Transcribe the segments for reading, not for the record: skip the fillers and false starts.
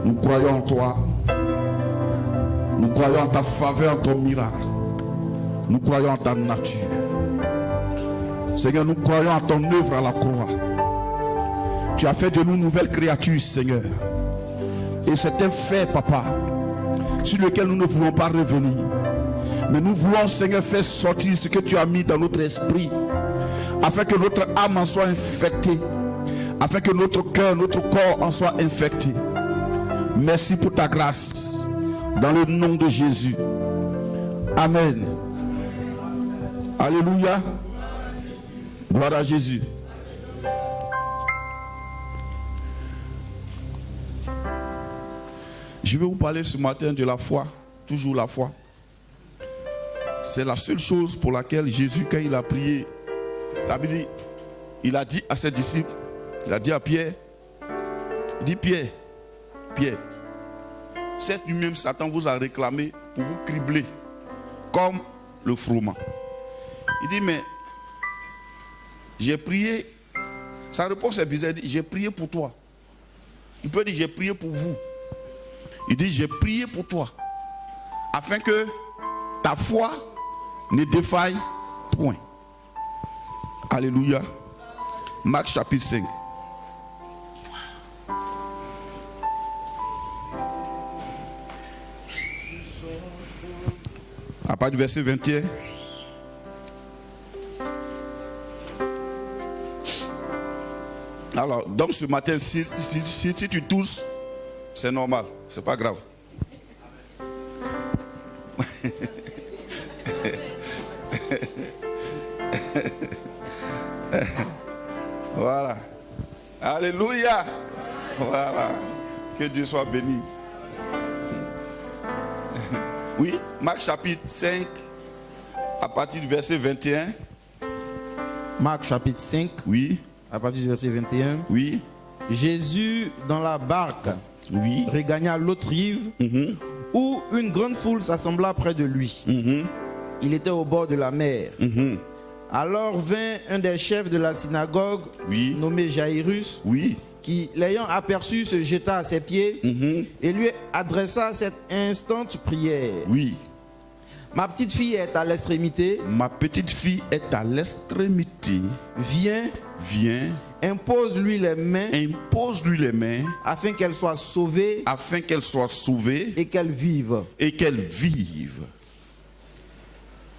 Nous croyons en toi. Nous croyons en ta faveur, en ton miracle. Nous croyons en ta nature. Seigneur, nous croyons en ton œuvre à la croix. Tu as fait de nous nouvelles créatures, Seigneur. Et c'est un fait, Papa, sur lequel nous ne voulons pas revenir. Mais nous voulons, Seigneur, faire sortir ce que tu as mis dans notre esprit, afin que notre âme en soit infectée, afin que notre cœur, notre corps en soit infecté. Merci pour ta grâce, dans le nom de Jésus. Amen. Alléluia. Gloire à Jésus. Je vais vous parler ce matin de la foi, toujours la foi. C'est la seule chose pour laquelle Jésus, quand il a prié, la Bible dit, il a dit à ses disciples, il a dit à Pierre, il dit Pierre, cette nuit même Satan vous a réclamé pour vous cribler comme le froment. Il dit mais j'ai prié, sa réponse est bizarre, il dit j'ai prié pour toi. Il peut dire j'ai prié pour vous. Il dit j'ai prié pour toi afin que ta foi ne défaille point. Alléluia. Marc chapitre 5. À partir du verset 21. Alors, donc ce matin, si tu tousses, c'est normal, c'est pas grave. Voilà. Alléluia. Voilà. Que Dieu soit béni. Oui, Marc chapitre 5, à partir du verset 21. Marc chapitre 5. Oui. À partir du verset 21. Oui. Jésus, dans la barque, oui, regagna l'autre rive, où une grande foule s'assembla près de lui. Il était au bord de la mer. Alors vint un des chefs de la synagogue, nommé Jairus, qui, l'ayant aperçu, se jeta à ses pieds et lui adressa cette instante prière. Ma petite fille est à l'extrémité. Ma petite fille est à l'extrémité. Viens. Impose-lui les mains. Impose-lui les mains. Afin qu'elle soit sauvée. Afin qu'elle soit sauvée. Et qu'elle vive. Et qu'elle vive.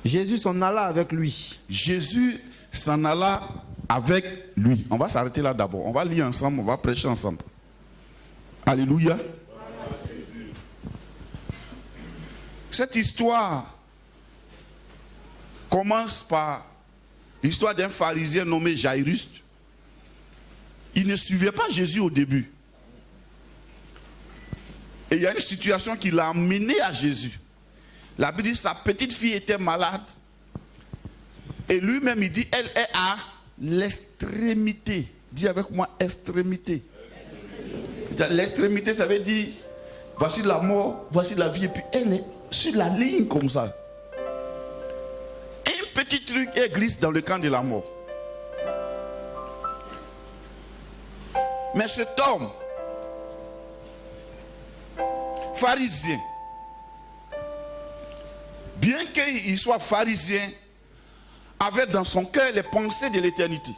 Jésus s'en alla avec lui. Jésus s'en alla avec lui. On va s'arrêter là d'abord. On va lire ensemble, on va prêcher ensemble. Alléluia. Cette histoire commence par l'histoire d'un pharisien nommé Jairus. Il ne suivait pas Jésus au début. Et il y a une situation qui l'a amené à Jésus. La Bible dit sa petite fille était malade. Et lui-même il dit elle est à l'extrémité. Dis avec moi extrémité. L'extrémité ça veut dire voici la mort, voici la vie. Et puis elle est sur la ligne comme ça. Un petit truc elle glisse dans le camp de la mort. Mais cet homme pharisien, bien qu'il soit pharisien, avait dans son cœur les pensées de l'éternité.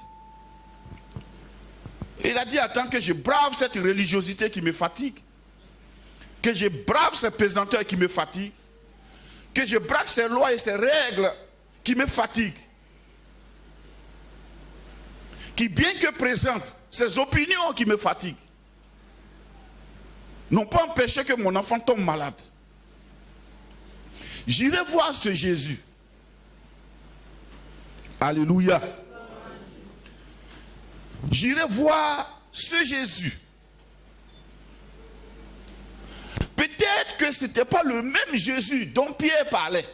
Il a dit attends que je brave cette religiosité qui me fatigue, que je brave ces pesanteurs qui me fatiguent, que je brave ces lois et ces règles qui me fatiguent, qui bien que présentent ces opinions qui me fatiguent, n'ont pas empêché que mon enfant tombe malade. J'irai voir ce Jésus. Alléluia. J'irai voir ce Jésus. Peut-être que ce n'était pas le même Jésus dont Pierre parlait.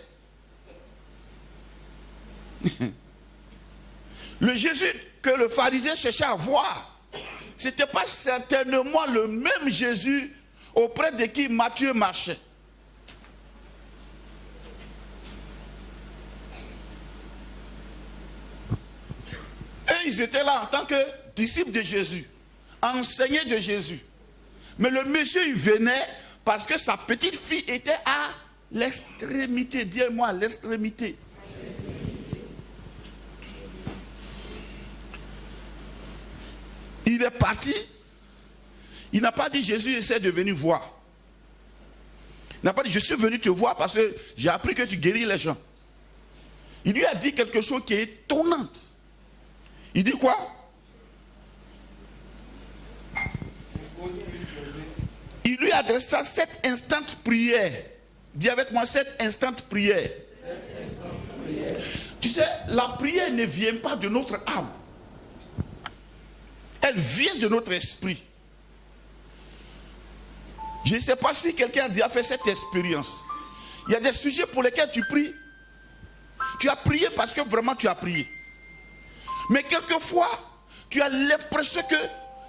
Le Jésus que le pharisien cherchait à voir, ce n'était pas certainement le même Jésus auprès de qui Matthieu marchait. Et ils étaient là en tant que disciples de Jésus, enseignés de Jésus. Mais le monsieur, il venait parce que sa petite fille était à l'extrémité. Dis-moi, à l'extrémité. Il est parti. Il n'a pas dit, Jésus essaie de venir voir. Il n'a pas dit, je suis venu te voir parce que j'ai appris que tu guéris les gens. Il lui a dit quelque chose qui est étonnant. Il dit quoi? Il lui adressa 7 instants prière. Dis avec moi, 7 instants prière. Tu sais, la prière ne vient pas de notre âme. Elle vient de notre esprit. Je ne sais pas si quelqu'un a déjà fait cette expérience. Il y a des sujets pour lesquels tu pries. Tu as prié parce que vraiment tu as prié. Mais quelquefois, tu as l'impression que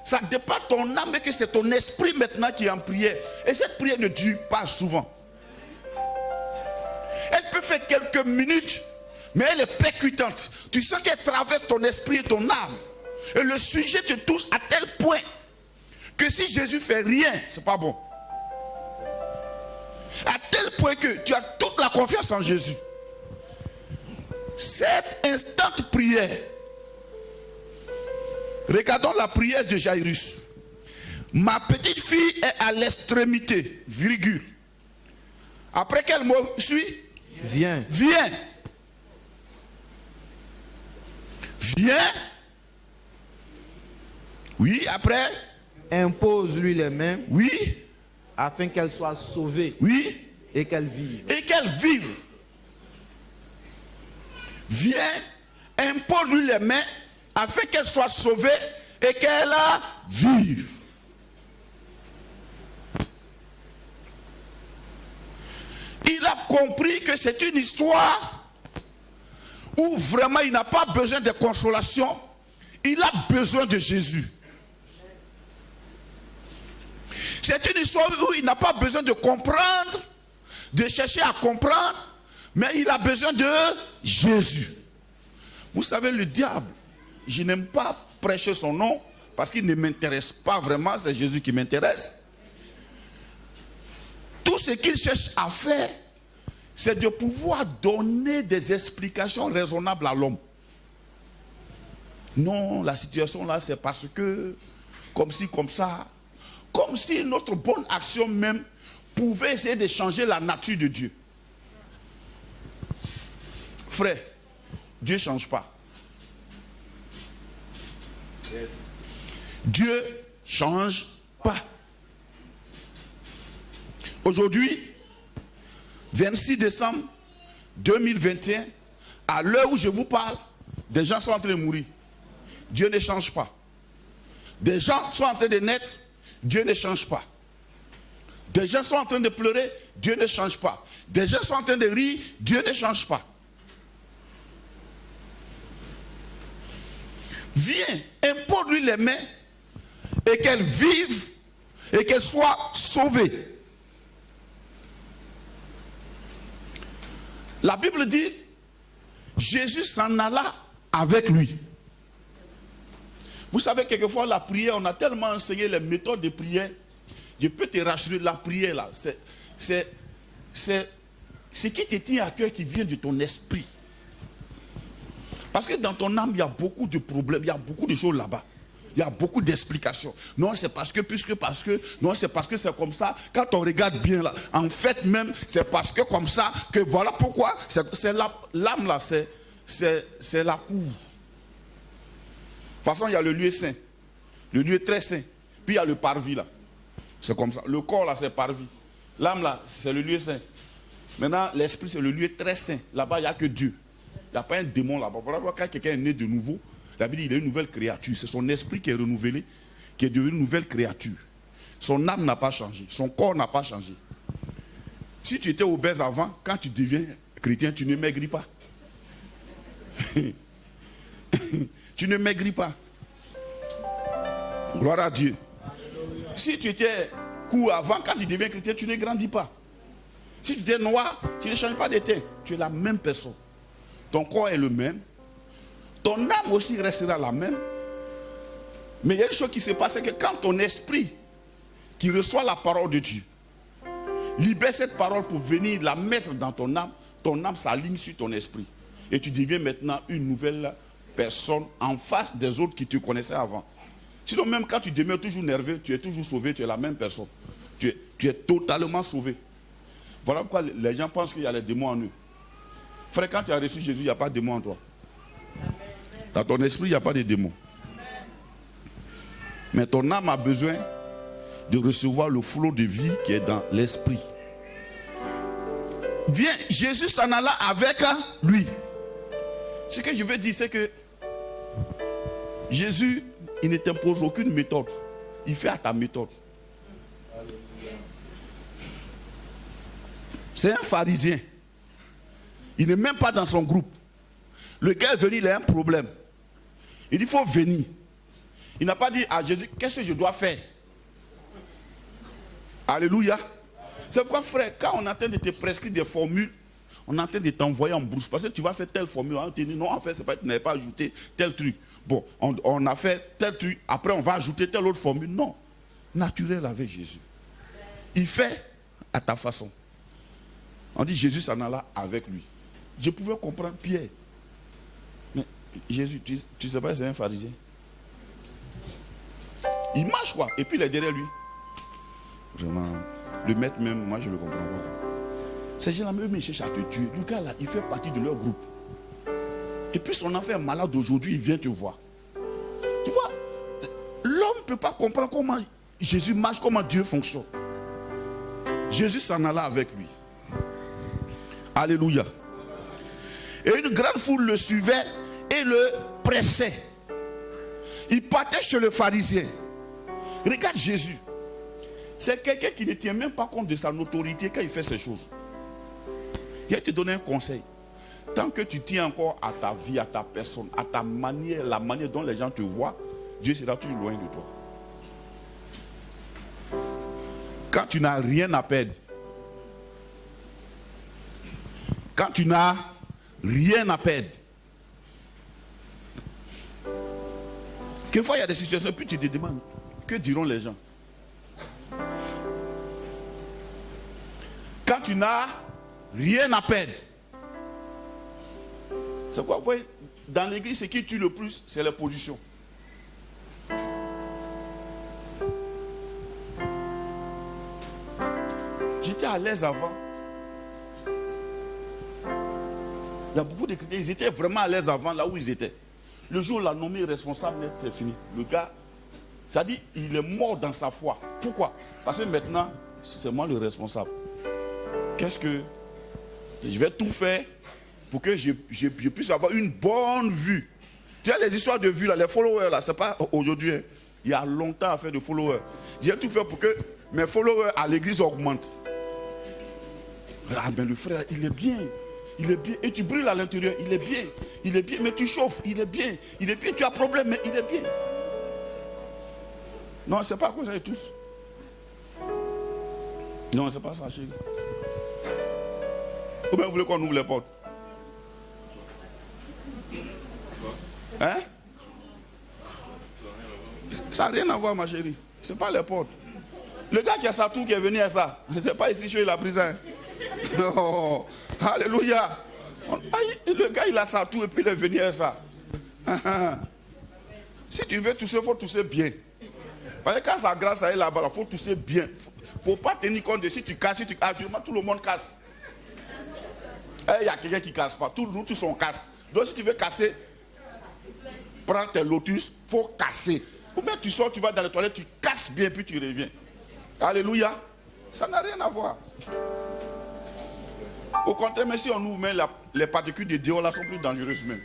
ça dépasse ton âme et que c'est ton esprit maintenant qui est en prière. Et cette prière ne dure pas souvent. Elle peut faire quelques minutes, mais elle est percutante. Tu sens qu'elle traverse ton esprit et ton âme. Et le sujet te touche à tel point que si Jésus fait rien, c'est pas bon. À tel point que tu as toute la confiance en Jésus. Cette instante prière. Regardons la prière de Jairus. Ma petite fille est à l'extrémité, virgule. Après quel mot suit? Viens. Viens. Viens. Oui, après? Impose-lui les mains. Oui. Afin qu'elle soit sauvée. Oui. Et qu'elle vive. Et qu'elle vive. Viens, impose-lui les mains afin qu'elle soit sauvée et qu'elle vive. Il a compris que c'est une histoire où vraiment il n'a pas besoin de consolation, il a besoin de Jésus. C'est une histoire où il n'a pas besoin de comprendre, de chercher à comprendre, mais il a besoin de Jésus. Vous savez, le diable, je n'aime pas prêcher son nom parce qu'il ne m'intéresse pas vraiment, c'est Jésus qui m'intéresse. Tout ce qu'il cherche à faire, c'est de pouvoir donner des explications raisonnables à l'homme. Non, la situation là, c'est parce que, comme ci, comme ça, comme si notre bonne action même pouvait essayer de changer la nature de Dieu. Frère, Dieu ne change pas. Yes. Dieu ne change pas. Aujourd'hui, 26 décembre 2021, à l'heure où je vous parle, des gens sont en train de mourir. Dieu ne change pas. Des gens sont en train de naître. Dieu ne change pas. Des gens sont en train de pleurer. Dieu ne change pas. Des gens sont en train de rire. Dieu ne change pas. Viens, impose-lui les mains et qu'elle vive et qu'elle soit sauvée. La Bible dit, Jésus s'en alla avec lui. Vous savez, quelquefois, la prière, on a tellement enseigné les méthodes de prière. Je peux te rassurer, la prière, là, c'est ce qui te tient à cœur qui vient de ton esprit. Parce que dans ton âme, il y a beaucoup de problèmes, il y a beaucoup de choses là-bas. Il y a beaucoup d'explications. Non, c'est parce que, non, c'est parce que c'est comme ça. Quand on regarde bien là, en fait même, c'est parce que comme ça, que voilà pourquoi, c'est l'âme là, c'est la cour. De toute façon, il y a le lieu saint, le lieu très saint. Puis il y a le parvis là. C'est comme ça. Le corps là, c'est parvis. L'âme là, c'est le lieu saint. Maintenant, l'esprit, c'est le lieu très saint. Là-bas, il n'y a que Dieu. Il n'y a pas un démon là-bas. Voilà, quand quelqu'un est né de nouveau, la Bible dit qu'il est une nouvelle créature. C'est son esprit qui est renouvelé, qui est devenu une nouvelle créature. Son âme n'a pas changé. Son corps n'a pas changé. Si tu étais obèse avant, quand tu deviens chrétien, tu ne maigris pas. Tu ne maigris pas. Gloire à Dieu. Si tu étais court avant, quand tu deviens chrétien, tu ne grandis pas. Si tu étais noir, tu ne changes pas de teint. Tu es la même personne. Ton corps est le même. Ton âme aussi restera la même. Mais il y a une chose qui se passe, c'est que quand ton esprit qui reçoit la parole de Dieu, libère cette parole pour venir la mettre dans ton âme s'aligne sur ton esprit. Et tu deviens maintenant une nouvelle personne en face des autres qui te connaissaient avant. Sinon, même quand tu demeures toujours nerveux, tu es toujours sauvé, tu es la même personne. Tu es totalement sauvé. Voilà pourquoi les gens pensent qu'il y a les démons en eux. Frère, quand tu as reçu Jésus, il n'y a pas de démons en toi. Dans ton esprit, il n'y a pas de démons. Mais ton âme a besoin de recevoir le flot de vie qui est dans l'esprit. Viens, Jésus s'en alla avec lui. Ce que je veux dire, c'est que Jésus, il ne t'impose aucune méthode. Il fait à ta méthode. C'est un pharisien. Il n'est même pas dans son groupe. Le gars est venu, il a un problème. Il dit, il faut venir. Il n'a pas dit à Jésus, qu'est-ce que je dois faire? Alléluia. C'est pourquoi, frère, quand on est en train de te prescrire des formules, on est en train de t'envoyer en brousse. Parce que tu vas faire telle formule. On te dit, non, en fait, c'est pas, tu n'avais pas ajouté tel truc. Bon, on a fait tel truc. Après, on va ajouter telle autre formule. Non. Naturel avec Jésus. Il fait à ta façon. On dit, Jésus s'en alla avec lui. Je pouvais comprendre Pierre. Mais Jésus, tu ne sais pas, c'est un pharisien. Il marche quoi? Et puis il est derrière lui. Vraiment, le maître même, moi je ne le comprends pas. Ces gens-là, même ils cherchent à te tuer. Le gars là, il fait partie de leur groupe. Et puis son enfant est malade aujourd'hui, il vient te voir. Tu vois, l'homme ne peut pas comprendre comment Jésus marche, comment Dieu fonctionne. Jésus s'en alla avec lui. Alléluia. Et une grande foule le suivait et le pressait. Il partait chez le pharisien. Regarde Jésus. C'est quelqu'un qui ne tient même pas compte de sa notoriété quand il fait ces choses. Je vais te donner un conseil. Tant que tu tiens encore à ta vie, à ta personne, à ta manière, la manière dont les gens te voient, Dieu sera toujours loin de toi. Quand tu n'as rien à perdre, quand tu n'as rien à perdre, quelquefois il y a des situations, puis tu te demandes, que diront les gens? Quand tu n'as rien à perdre, c'est quoi? Vous voyez, dans l'église, ce qui tue le plus, c'est la position. J'étais à l'aise avant. Il y a beaucoup de chrétiens, ils étaient vraiment à l'aise avant, là où ils étaient. Le jour où on l'a nommé responsable, c'est fini. Le gars, ça dit, il est mort dans sa foi. Pourquoi? Parce que maintenant, c'est moi le responsable. Qu'est-ce que... Je vais tout faire pour que je puisse avoir une bonne vue. Tu as les histoires de vue, là, les followers, là, c'est pas aujourd'hui. Hein. Il y a longtemps à faire de followers. J'ai tout fait pour que mes followers à l'église augmentent. Ah, mais le frère, il est bien. Il est bien. Et tu brûles à l'intérieur, il est bien. Il est bien, mais tu chauffes, il est bien. Il est bien, tu as problème, mais il est bien. Non, c'est pas à cause de tous. Non, c'est pas ça, chérie. Ou bien vous voulez qu'on ouvre les portes? Hein? Ça n'a rien à voir, ma chérie. Ce n'est pas les portes. Le gars qui a sa tour qui est venu à ça, c'est pas ici chez la prison. Oh, alléluia. Le gars il a sa tour et puis il est venu à ça. Si tu veux tousser, il faut tousser bien. Parce que quand sa grâce est là-bas, il faut tousser bien. Il ne faut pas tenir compte de si tu casses, tout le monde casse. Il y a quelqu'un qui ne casse pas. Nous tous on casse. Donc si tu veux casser, prends tes lotus, il faut casser. Ou bien tu sors, tu vas dans les toilettes, tu casses bien, puis tu reviens. Alléluia. Ça n'a rien à voir. Au contraire, mais si on nous met les particules de dehors, là sont plus dangereuses même.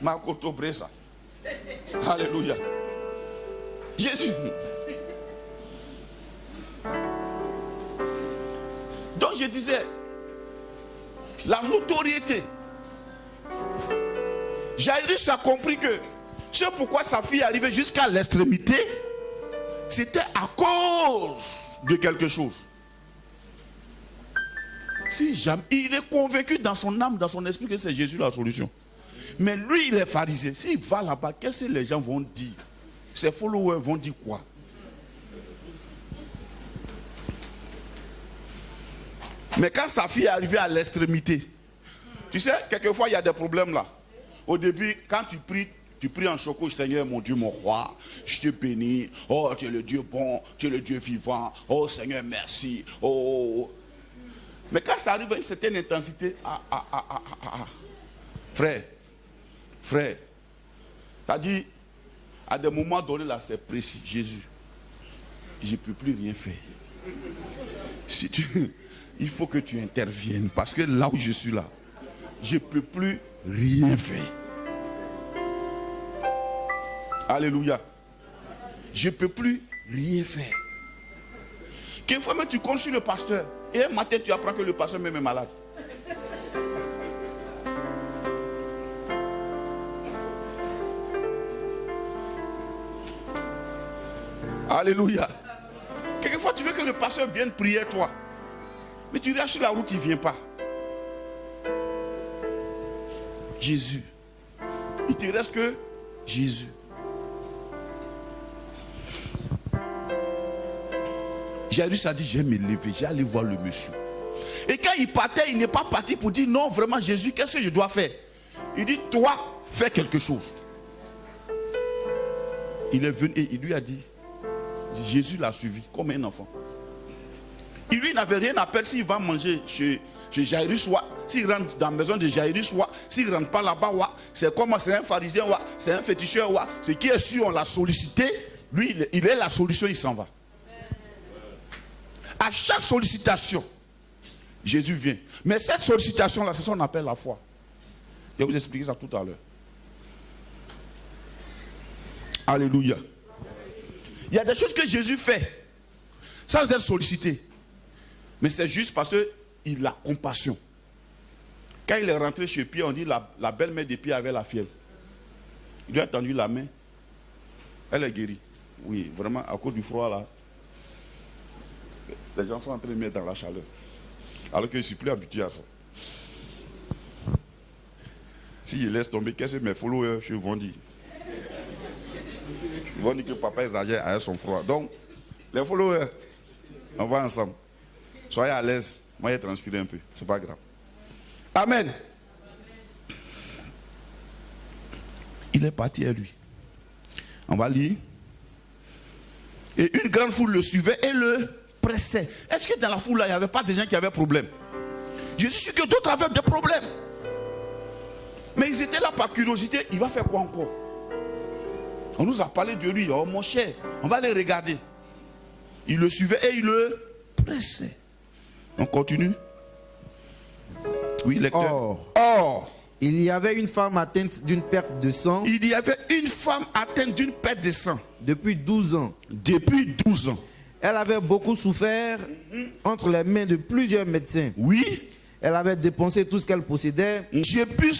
Makoto Bressa. Alléluia. Jésus. Donc je disais, la notoriété. Jairus a compris que c'est pourquoi sa fille est arrivée jusqu'à l'extrémité. C'était à cause de quelque chose. Si jamais, il est convaincu dans son âme, dans son esprit que c'est Jésus la solution. Mais lui, il est pharisien. S'il va là-bas, qu'est-ce que les gens vont dire? Ses followers vont dire quoi? Mais quand sa fille est arrivée à l'extrémité, tu sais, quelquefois il y a des problèmes là. Au début, quand tu pries en choco, Seigneur, mon Dieu, mon roi, je te bénis. Oh, tu es le Dieu bon, tu es le Dieu vivant. Oh, Seigneur, merci. Oh. Mais quand ça arrive à une certaine intensité, frère, t'as dit, à des moments donnés là, c'est précis. Jésus, je ne peux plus rien faire. Il faut que tu interviennes. Parce que là où je suis là, je ne peux plus rien faire. Alléluia. Je ne peux plus rien faire. Quelquefois même tu comptes sur le pasteur. Et un matin tu apprends que le pasteur même est malade. Alléluia. Quelquefois tu veux que le pasteur vienne prier toi. Mais tu restes sur la route, il ne vient pas. Jésus. Il ne te reste que Jésus. Jairus a dit, je vais me lever, je vais aller voir le monsieur. Et quand il partait, il n'est pas parti pour dire, non, vraiment Jésus, qu'est-ce que je dois faire? Il dit, toi, fais quelque chose. Il est venu et il lui a dit, Jésus l'a suivi comme un enfant. Il lui n'avait rien à perdre s'il va manger chez Jairus, s'il rentre dans la maison de Jairus, s'il ne rentre pas là-bas, c'est comme c'est un pharisien, c'est un féticheur, ce qui est sûr, on l'a sollicité, lui, il est la solution, il s'en va. À chaque sollicitation, Jésus vient. Mais cette sollicitation-là, c'est ce qu'on appelle la foi. Je vais vous expliquer ça tout à l'heure. Alléluia. Il y a des choses que Jésus fait sans être sollicité. Mais c'est juste parce qu'il a compassion. Quand il est rentré chez Pierre, on dit la belle-mère de Pierre avait la fièvre. Il lui a tendu la main. Elle est guérie. Oui, vraiment, à cause du froid là. Les gens sont en train de mettre dans la chaleur. Alors que je ne suis plus habitué à ça. Si je laisse tomber, qu'est-ce que mes followers vont dire? Ils vont dire que papa exagère avec son froid. Donc, les followers, on va ensemble. Soyez à l'aise. Moi, j'ai transpiré un peu. C'est pas grave. Amen. Il est parti à lui. On va lire. Et une grande foule le suivait et le pressait. Est-ce que dans la foule là, il n'y avait pas des gens qui avaient problème? Je suis sûr que d'autres avaient des problèmes. Mais ils étaient là par curiosité. Il va faire quoi encore? On nous a parlé de lui. Oh mon cher, on va les regarder. Il le suivait et il le pressait. On continue. Oui, lecteur. Or, il y avait une femme atteinte d'une perte de sang. Il y avait une femme atteinte d'une perte de sang. Depuis 12 ans. Depuis 12 ans. Elle avait beaucoup souffert entre les mains de plusieurs médecins. Oui. Elle avait dépensé tout ce qu'elle possédait. J'ai pu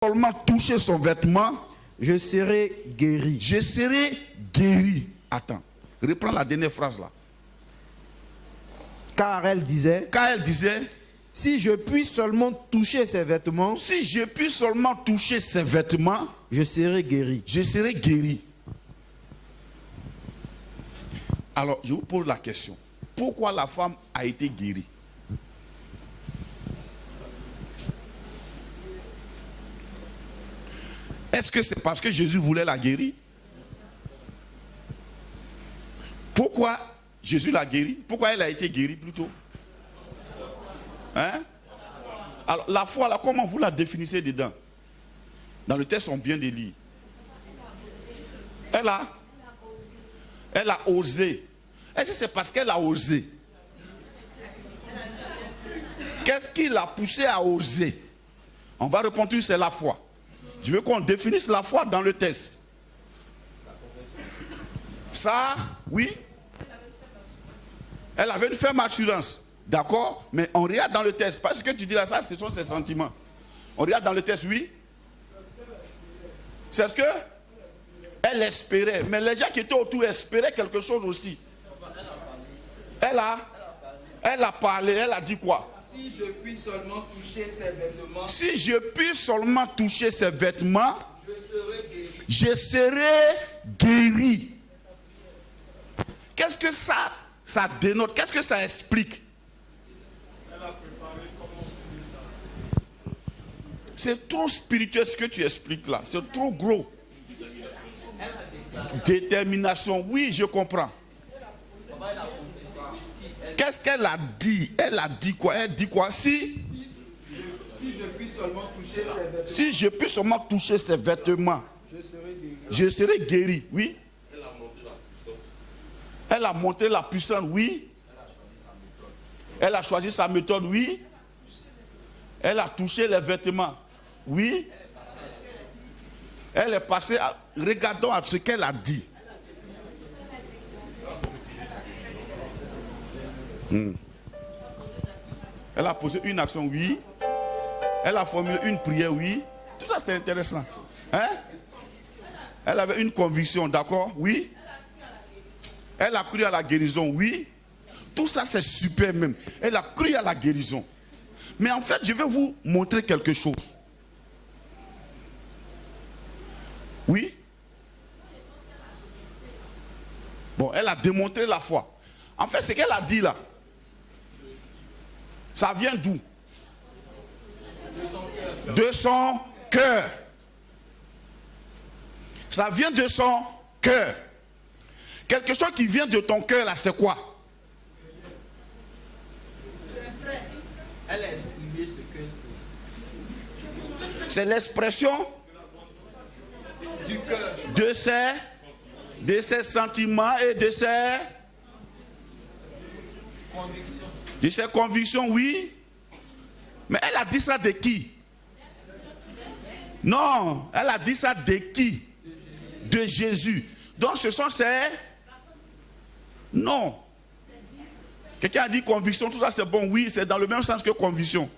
seulement toucher son vêtement, je serai guéri. Je serai guéri. Attends, reprends la dernière phrase là. Car elle disait, si je puis seulement toucher ses vêtements, si je puis seulement toucher ses vêtements, je serai guéri. Je serai guéri. Alors, je vous pose la question. Pourquoi la femme a été guérie? Est-ce que c'est parce que Jésus voulait la guérir? Pourquoi Jésus l'a guérie? Pourquoi elle a été guérie plutôt? Hein? Alors, la foi, là, comment vous la définissez dedans? Dans le texte, on vient de lire. Elle a osé. Est-ce que c'est parce qu'elle a osé? Qu'est-ce qui l'a poussé à oser? On va répondre, c'est la foi. Je veux qu'on définisse la foi dans le texte. Ça, oui. Elle avait une ferme assurance. D'accord? Mais on regarde dans le texte. Parce que tu dis là, ça, ce sont ses sentiments. On regarde dans le texte, oui. C'est ce que elle espérait. Mais les gens qui étaient autour espéraient quelque chose aussi. Elle a parlé, elle a dit quoi? Si je puis seulement toucher ses vêtements. Si je puis seulement toucher ses vêtements, Je serai guéri. je serai guéri. Qu'est-ce que ça dénote? Qu'est-ce que ça explique? C'est trop spirituel ce que tu expliques là. C'est trop gros. Détermination, oui, je comprends. Qu'est-ce qu'elle a dit? Elle a dit quoi? Elle dit quoi? Si je puis seulement toucher ses vêtements, je serai guéri. Oui. Elle a montré la puissance, oui. Elle a choisi sa méthode, oui. Elle a touché les vêtements, oui. Elle est passée à... Regardons à ce qu'elle a dit. Elle a posé une action, oui. Elle a formulé une prière, oui. Tout ça, c'est intéressant. Hein? Elle avait une conviction, d'accord? Oui. Elle a cru à la guérison, oui. Tout ça, c'est super même. Elle a cru à la guérison. Mais en fait, je vais vous montrer quelque chose. Oui. Bon, elle a démontré la foi. En fait, ce qu'elle a dit là, ça vient d'où? De son cœur. Ça vient de son cœur. Quelque chose qui vient de ton cœur là, c'est quoi? Elle a exprimé ce que C'est l'expression du cœur. De ses sentiments et de ses convictions, oui. Mais elle a dit ça de qui? Non, elle a dit ça de qui? De Jésus. Donc ce sont ses... Non. Quelqu'un a dit conviction, tout ça c'est bon, oui, c'est dans le même sens que conviction.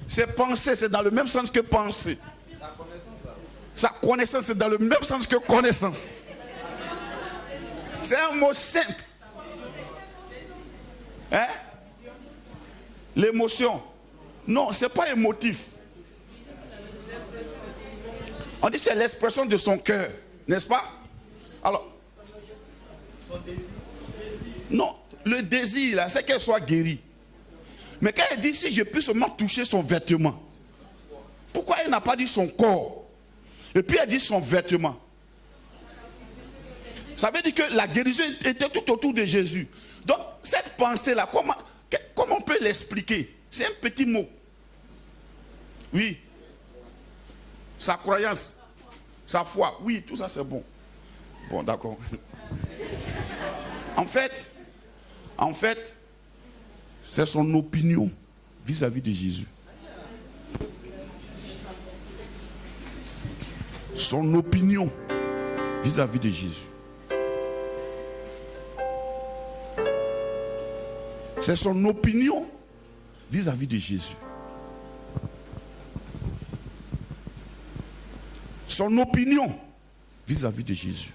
C'est penser, c'est dans le même sens que penser. Sa connaissance, c'est dans le même sens que connaissance. C'est un mot simple. Hein? L'émotion. Non, ce n'est pas émotif. On dit que c'est l'expression de son cœur, n'est-ce pas? Alors, non, le désir, là, c'est qu'elle soit guérie. Mais quand elle dit, si je peux seulement toucher son vêtement, pourquoi elle n'a pas dit son corps? Et puis elle dit son vêtement. Ça veut dire que la guérison était tout autour de Jésus. Donc, cette pensée-là, comment on peut l'expliquer? C'est un petit mot. Oui. Sa croyance, sa foi, oui, tout ça c'est bon. Bon, d'accord. En fait, c'est son opinion vis-à-vis de Jésus. Son opinion vis-à-vis de Jésus. C'est son opinion vis-à-vis de Jésus. Son opinion vis-à-vis de Jésus.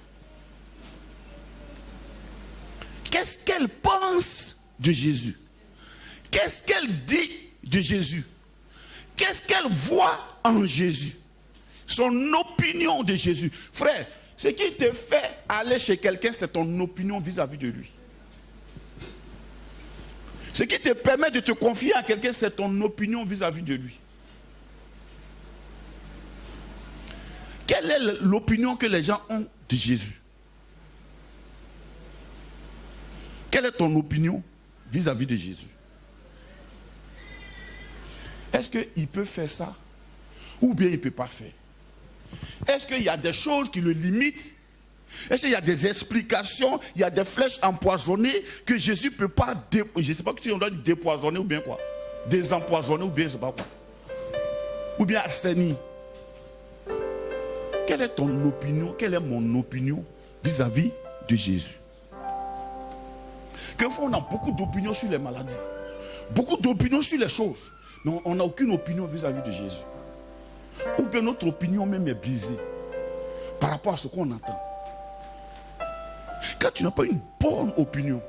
Qu'est-ce qu'elle pense de Jésus? Qu'est-ce qu'elle dit de Jésus? Qu'est-ce qu'elle voit en Jésus? Son opinion de Jésus. Frère, ce qui te fait aller chez quelqu'un, c'est ton opinion vis-à-vis de lui. Ce qui te permet de te confier à quelqu'un, c'est ton opinion vis-à-vis de lui. Quelle est l'opinion que les gens ont de Jésus? Quelle est ton opinion vis-à-vis de Jésus? Est-ce qu'il peut faire ça? Ou bien il ne peut pas faire? Est-ce qu'il y a des choses qui le limitent? Est-ce qu'il y a des explications? Il y a des flèches empoisonnées que Jésus ne peut pas... Je ne sais pas si on doit dépoisonner ou bien quoi. Désempoisonner ou bien je ne sais pas quoi. Ou bien assainir. Quelle est ton opinion? Quelle est mon opinion vis-à-vis de Jésus? Quelquefois, on a beaucoup d'opinions sur les maladies, beaucoup d'opinions sur les choses, mais on n'a aucune opinion vis-à-vis de Jésus. Ou bien notre opinion même est biaisée par rapport à ce qu'on entend. Quand tu n'as pas une bonne opinion,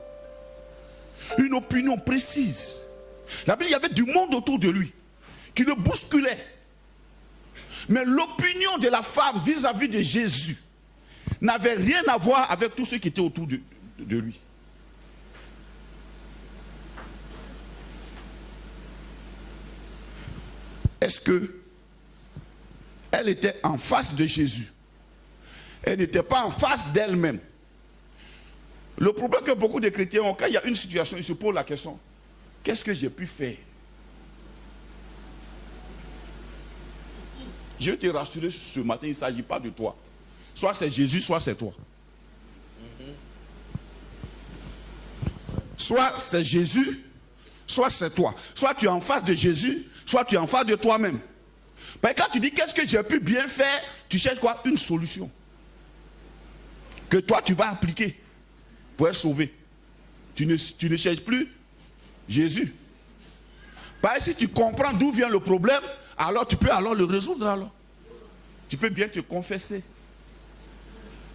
une opinion précise, la Bible, il y avait du monde autour de lui qui le bousculait. Mais l'opinion de la femme vis-à-vis de Jésus n'avait rien à voir avec tous ceux qui étaient autour de lui. Est-ce que elle était en face de Jésus? Elle n'était pas en face d'elle-même. Le problème que beaucoup de chrétiens ont, quand il y a une situation, ils se posent la question, qu'est-ce que j'ai pu faire? Je vais te rassurer ce matin, il ne s'agit pas de toi. Soit c'est Jésus, soit c'est toi. Soit c'est Jésus, soit c'est toi. Soit tu es en face de Jésus, soit tu es en face de toi-même. Mais quand tu dis qu'est-ce que j'ai pu bien faire, tu cherches quoi? Une solution. Que toi tu vas appliquer pour être sauvé. Tu ne cherches plus Jésus. Parce que si tu comprends d'où vient le problème, alors tu peux alors le résoudre alors. Tu peux bien te confesser.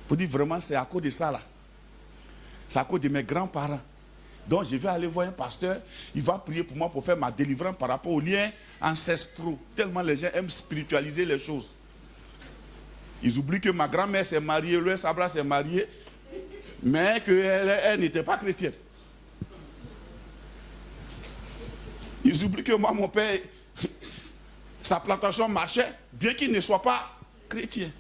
Pour dire vraiment c'est à cause de ça là. C'est à cause de mes grands-parents. Donc je vais aller voir un pasteur, il va prier pour moi pour faire ma délivrance par rapport aux liens ancestraux. Tellement les gens aiment spiritualiser les choses. Ils oublient que ma grand-mère s'est mariée, le Sabla s'est marié, mais qu'elle n'était pas chrétienne. Ils oublient que moi, mon père, sa plantation marchait, bien qu'il ne soit pas chrétien.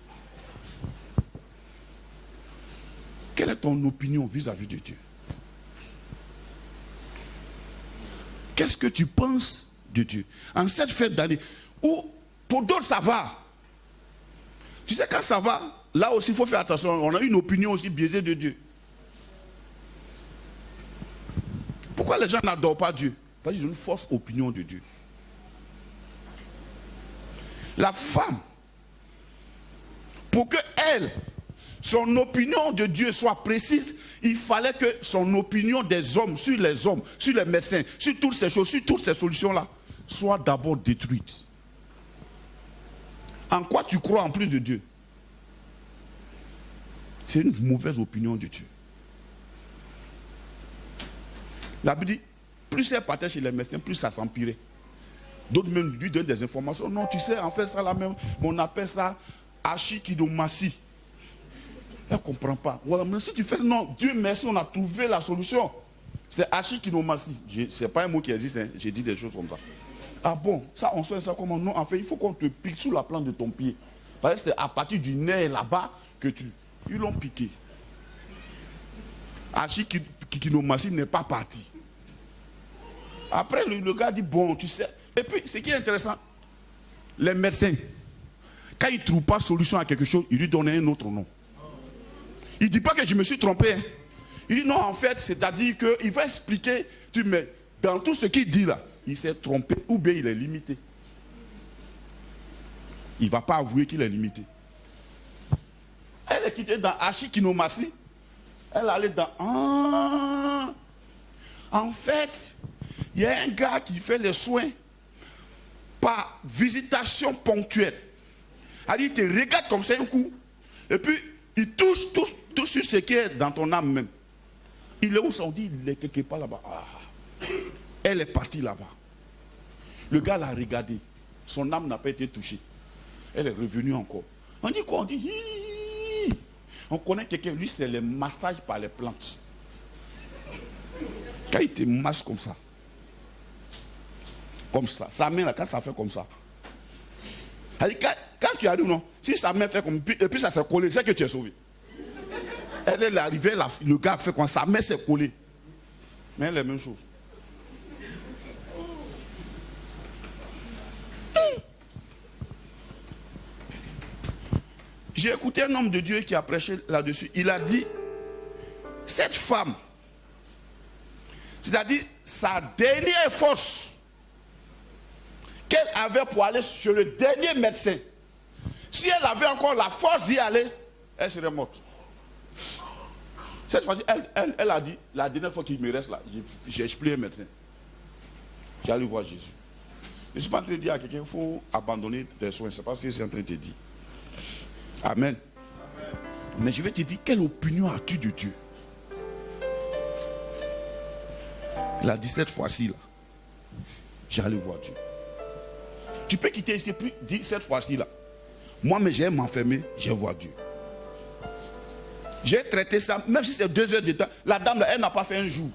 Quelle est ton opinion vis-à-vis de Dieu? Qu'est-ce que tu penses de Dieu? En cette fête d'année, ou pour d'autres ça va. Tu sais quand ça va, là aussi il faut faire attention, on a une opinion aussi biaisée de Dieu. Pourquoi les gens n'adorent pas Dieu? Parce qu'ils ont une fausse opinion de Dieu. La femme, pour que son opinion de Dieu soit précise, il fallait que son opinion des hommes, sur les médecins, sur toutes ces choses, sur toutes ces solutions-là, soit d'abord détruite. En quoi tu crois en plus de Dieu? C'est une mauvaise opinion de Dieu. La Bible dit, plus elle partait chez les médecins, plus ça s'empirait. D'autres même lui donnent des informations. Non, tu sais, en fait, ça là même, on appelle ça achikidomasi. Elle ne comprend pas. Voilà, mais si tu fais, non, Dieu merci, on a trouvé la solution. C'est achikinomasi. Ce n'est pas un mot qui existe, hein. J'ai dit des choses comme ça. Ah bon, ça, on sait ça comment? Non, en fait, il faut qu'on te pique sous la plante de ton pied. Parce que c'est à partir du nez là-bas que ils l'ont piqué. Achikinomasi n'est pas parti. Après, le gars dit, bon, tu sais. Et puis, ce qui est intéressant, les médecins, quand ils ne trouvent pas de solution à quelque chose, ils lui donnent un autre nom. Il ne dit pas que je me suis trompé. Hein. Il dit non, en fait, c'est-à-dire qu'il va expliquer, mais dans tout ce qu'il dit là, il s'est trompé ou bien il est limité. Il ne va pas avouer qu'il est limité. Elle est quittée dans achikinomasi. Elle allait dans... En fait, il y a un gars qui fait les soins par visitation ponctuelle. Il te regarde comme ça un coup, et puis il touche tout sur ce qui est dans ton âme même. Il est où ça? On dit, il est quelque part là-bas. Ah. Elle est partie là-bas. Le gars l'a regardé. Son âme n'a pas été touchée. Elle est revenue encore. On dit quoi? On dit, hi. On connaît quelqu'un, lui c'est le massage par les plantes. Quand il te masse comme ça, sa main là, quand ça fait comme ça, quand tu arrives, non, si sa main fait comme, et puis ça s'est collé, c'est que tu es sauvé. Elle est arrivée, le gars fait comme ça, sa main s'est collée. Mais elle est la même chose. J'ai écouté un homme de Dieu qui a prêché là-dessus. Il a dit, cette femme, c'est-à-dire sa dernière force qu'elle avait pour aller chez le dernier médecin, si elle avait encore la force d'y aller, elle serait morte. Cette fois-ci, elle a dit, la dernière fois qu'il me reste là, j'ai expliqué un médecin. J'allais voir Jésus. Je ne suis pas en train de dire à quelqu'un qu'il faut abandonner tes soins. C'est pas ce que c'est en train de te dire. Amen. Mais je vais te dire, quelle opinion as-tu de Dieu? Elle a dit cette fois-ci là, j'allais voir Dieu. Tu peux quitter ici, puis dire cette fois-ci là, moi mais j'ai m'enfermer, je vais voir Dieu. J'ai traité ça, même si c'est 2 heures de temps, la dame là, elle n'a pas fait un jour.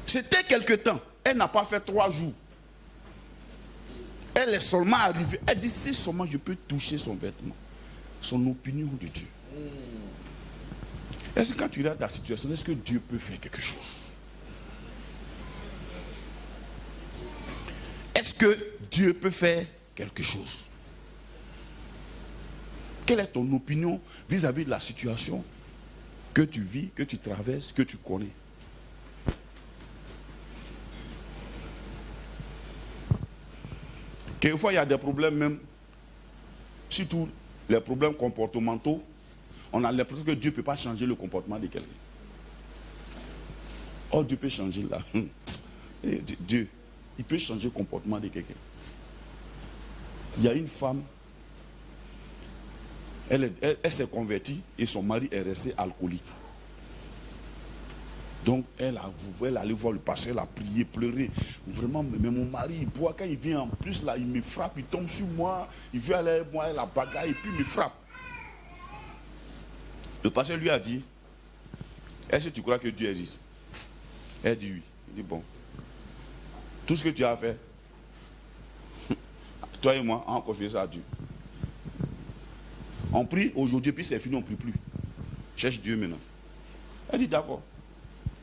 C'était quelque temps, elle n'a pas fait 3 jours. Elle est seulement arrivée, elle dit si seulement je peux toucher son vêtement, son opinion de Dieu. Est-ce que quand tu regardes ta situation, est-ce que Dieu peut faire quelque chose? Est-ce que Dieu peut faire quelque chose? Quelle est ton opinion vis-à-vis de la situation que tu vis, que tu traverses, que tu connais? Quelquefois, il y a des problèmes même, surtout les problèmes comportementaux. On a l'impression que Dieu ne peut pas changer le comportement de quelqu'un. Oh, Dieu peut changer là. Dieu, il peut changer le comportement de quelqu'un. Il y a une femme, elle s'est convertie et son mari est resté alcoolique. Donc elle allait voir le pasteur, elle a prié, pleuré. Vraiment, mais mon mari, il boit, quand il vient en plus là, il me frappe, il tombe sur moi, il veut aller avec moi, la bagarre et puis il me frappe. Le pasteur lui a dit, est-ce que tu crois que Dieu existe? Elle dit oui. Il dit bon, tout ce que tu as fait, toi et moi, on confie ça à Dieu. On prie aujourd'hui, puis c'est fini, on ne prie plus. Cherche Dieu maintenant. Elle dit d'accord.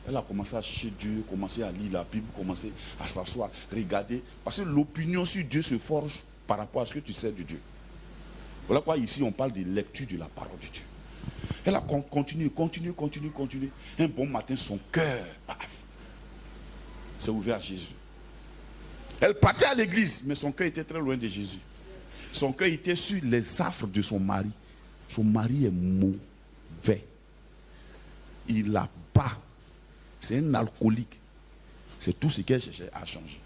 Elle a commencé à chercher Dieu, commencé à lire la Bible, commencé à s'asseoir, regarder. Parce que l'opinion sur Dieu se forge par rapport à ce que tu sais de Dieu. Voilà pourquoi ici on parle de lecture de la parole de Dieu. Elle a continué. Un bon matin, son cœur s'est ouvert à Jésus. Elle partait à l'église, mais son cœur était très loin de Jésus. Son cœur était sur les affres de son mari. Son mari est mauvais. Il la bat. C'est un alcoolique. C'est tout ce qu'elle cherchait à changer.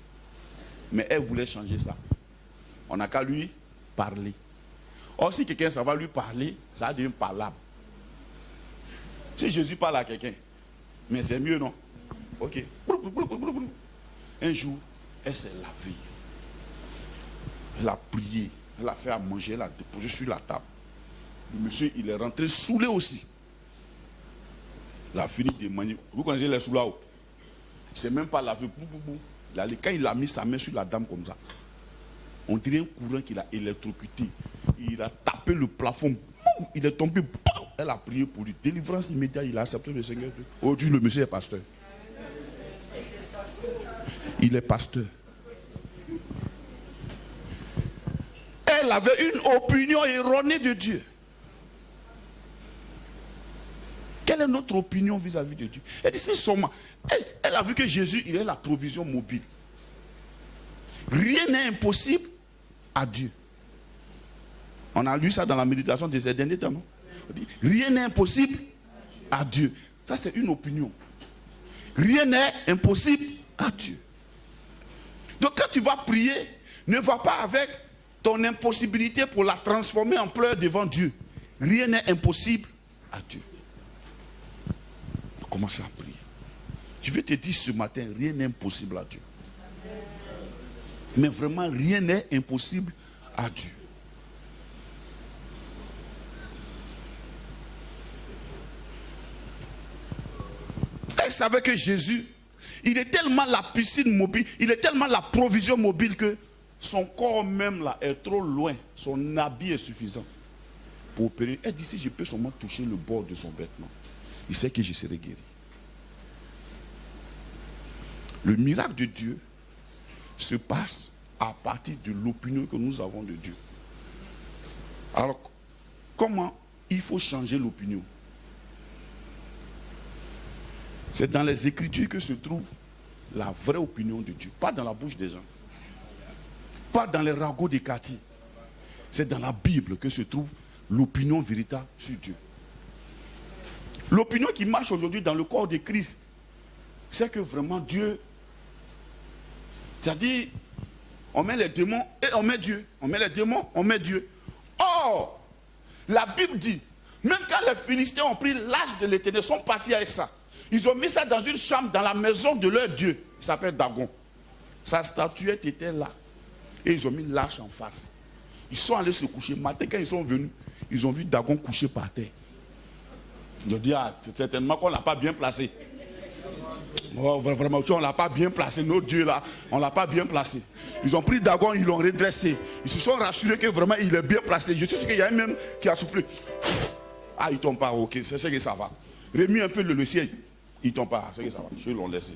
Mais elle voulait changer ça. On n'a qu'à lui parler. Or, si quelqu'un, ça va lui parler, ça devient parlable. Si Jésus parle à quelqu'un, mais c'est mieux, non? Ok. Un jour, elle s'est lavée. Elle a prié. Elle a fait à manger, elle a déposé sur la table. Le monsieur, il est rentré saoulé aussi. Il a fini de manger. Vous connaissez les soulao? C'est même pas lavé. Quand il a mis sa main sur la dame comme ça, on dirait un courant qu'il a électrocuté. Il a tapé le plafond. Il est tombé. Elle a prié pour lui. Délivrance immédiate. Il a accepté le Seigneur. Aujourd'hui, le monsieur est pasteur. Il est pasteur. Elle avait une opinion erronée de Dieu. Quelle est notre opinion vis-à-vis de Dieu? Elle dit, c'est seulement. Elle a vu que Jésus, il est la provision mobile. Rien n'est impossible à Dieu. On a lu ça dans la méditation de ces derniers temps, non? On dit, rien n'est impossible à Dieu. Ça, c'est une opinion. Rien n'est impossible à Dieu. Donc, quand tu vas prier, ne va pas avec ton impossibilité pour la transformer en pleurs devant Dieu. Rien n'est impossible à Dieu. Commence à prier. Je vais te dire ce matin, rien n'est impossible à Dieu. Mais vraiment, rien n'est impossible à Dieu. Elle savait que Jésus, il est tellement la piscine mobile, il est tellement la provision mobile que son corps même là est trop loin. Son habit est suffisant pour opérer. Elle dit, si je peux seulement toucher le bord de son vêtement, il sait que je serai guéri. Le miracle de Dieu se passe à partir de l'opinion que nous avons de Dieu. Alors, comment il faut changer l'opinion? C'est dans les Écritures que se trouve la vraie opinion de Dieu. Pas dans la bouche des gens. Pas dans les ragots des quartiers. C'est dans la Bible que se trouve l'opinion véritable sur Dieu. L'opinion qui marche aujourd'hui dans le corps de Christ, c'est que vraiment Dieu, c'est-à-dire, on met les démons et on met Dieu. On met les démons, on met Dieu. Or, la Bible dit, même quand les Philistins ont pris l'âge de l'Éternel, sont partis avec ça. Ils ont mis ça dans une chambre, dans la maison de leur Dieu. Il s'appelle Dagon. Sa statuette était là. Et ils ont mis l'arche en face. Ils sont allés se coucher. Matin, quand ils sont venus, ils ont vu Dagon couché par terre. Ils ont dit, ah, c'est certainement qu'on ne l'a pas bien placé. Oh, vraiment, on ne l'a pas bien placé. Notre Dieu là, on ne l'a pas bien placé. Ils ont pris Dagon, ils l'ont redressé. Ils se sont rassurés que vraiment il est bien placé. Je suis sûr qu'il y a un même qui a soufflé. Ah, il ne tombe pas, ok, c'est que ça va. Remis un peu le ciel, il ne tombe pas, c'est que ça va. Ils l'ont laissé.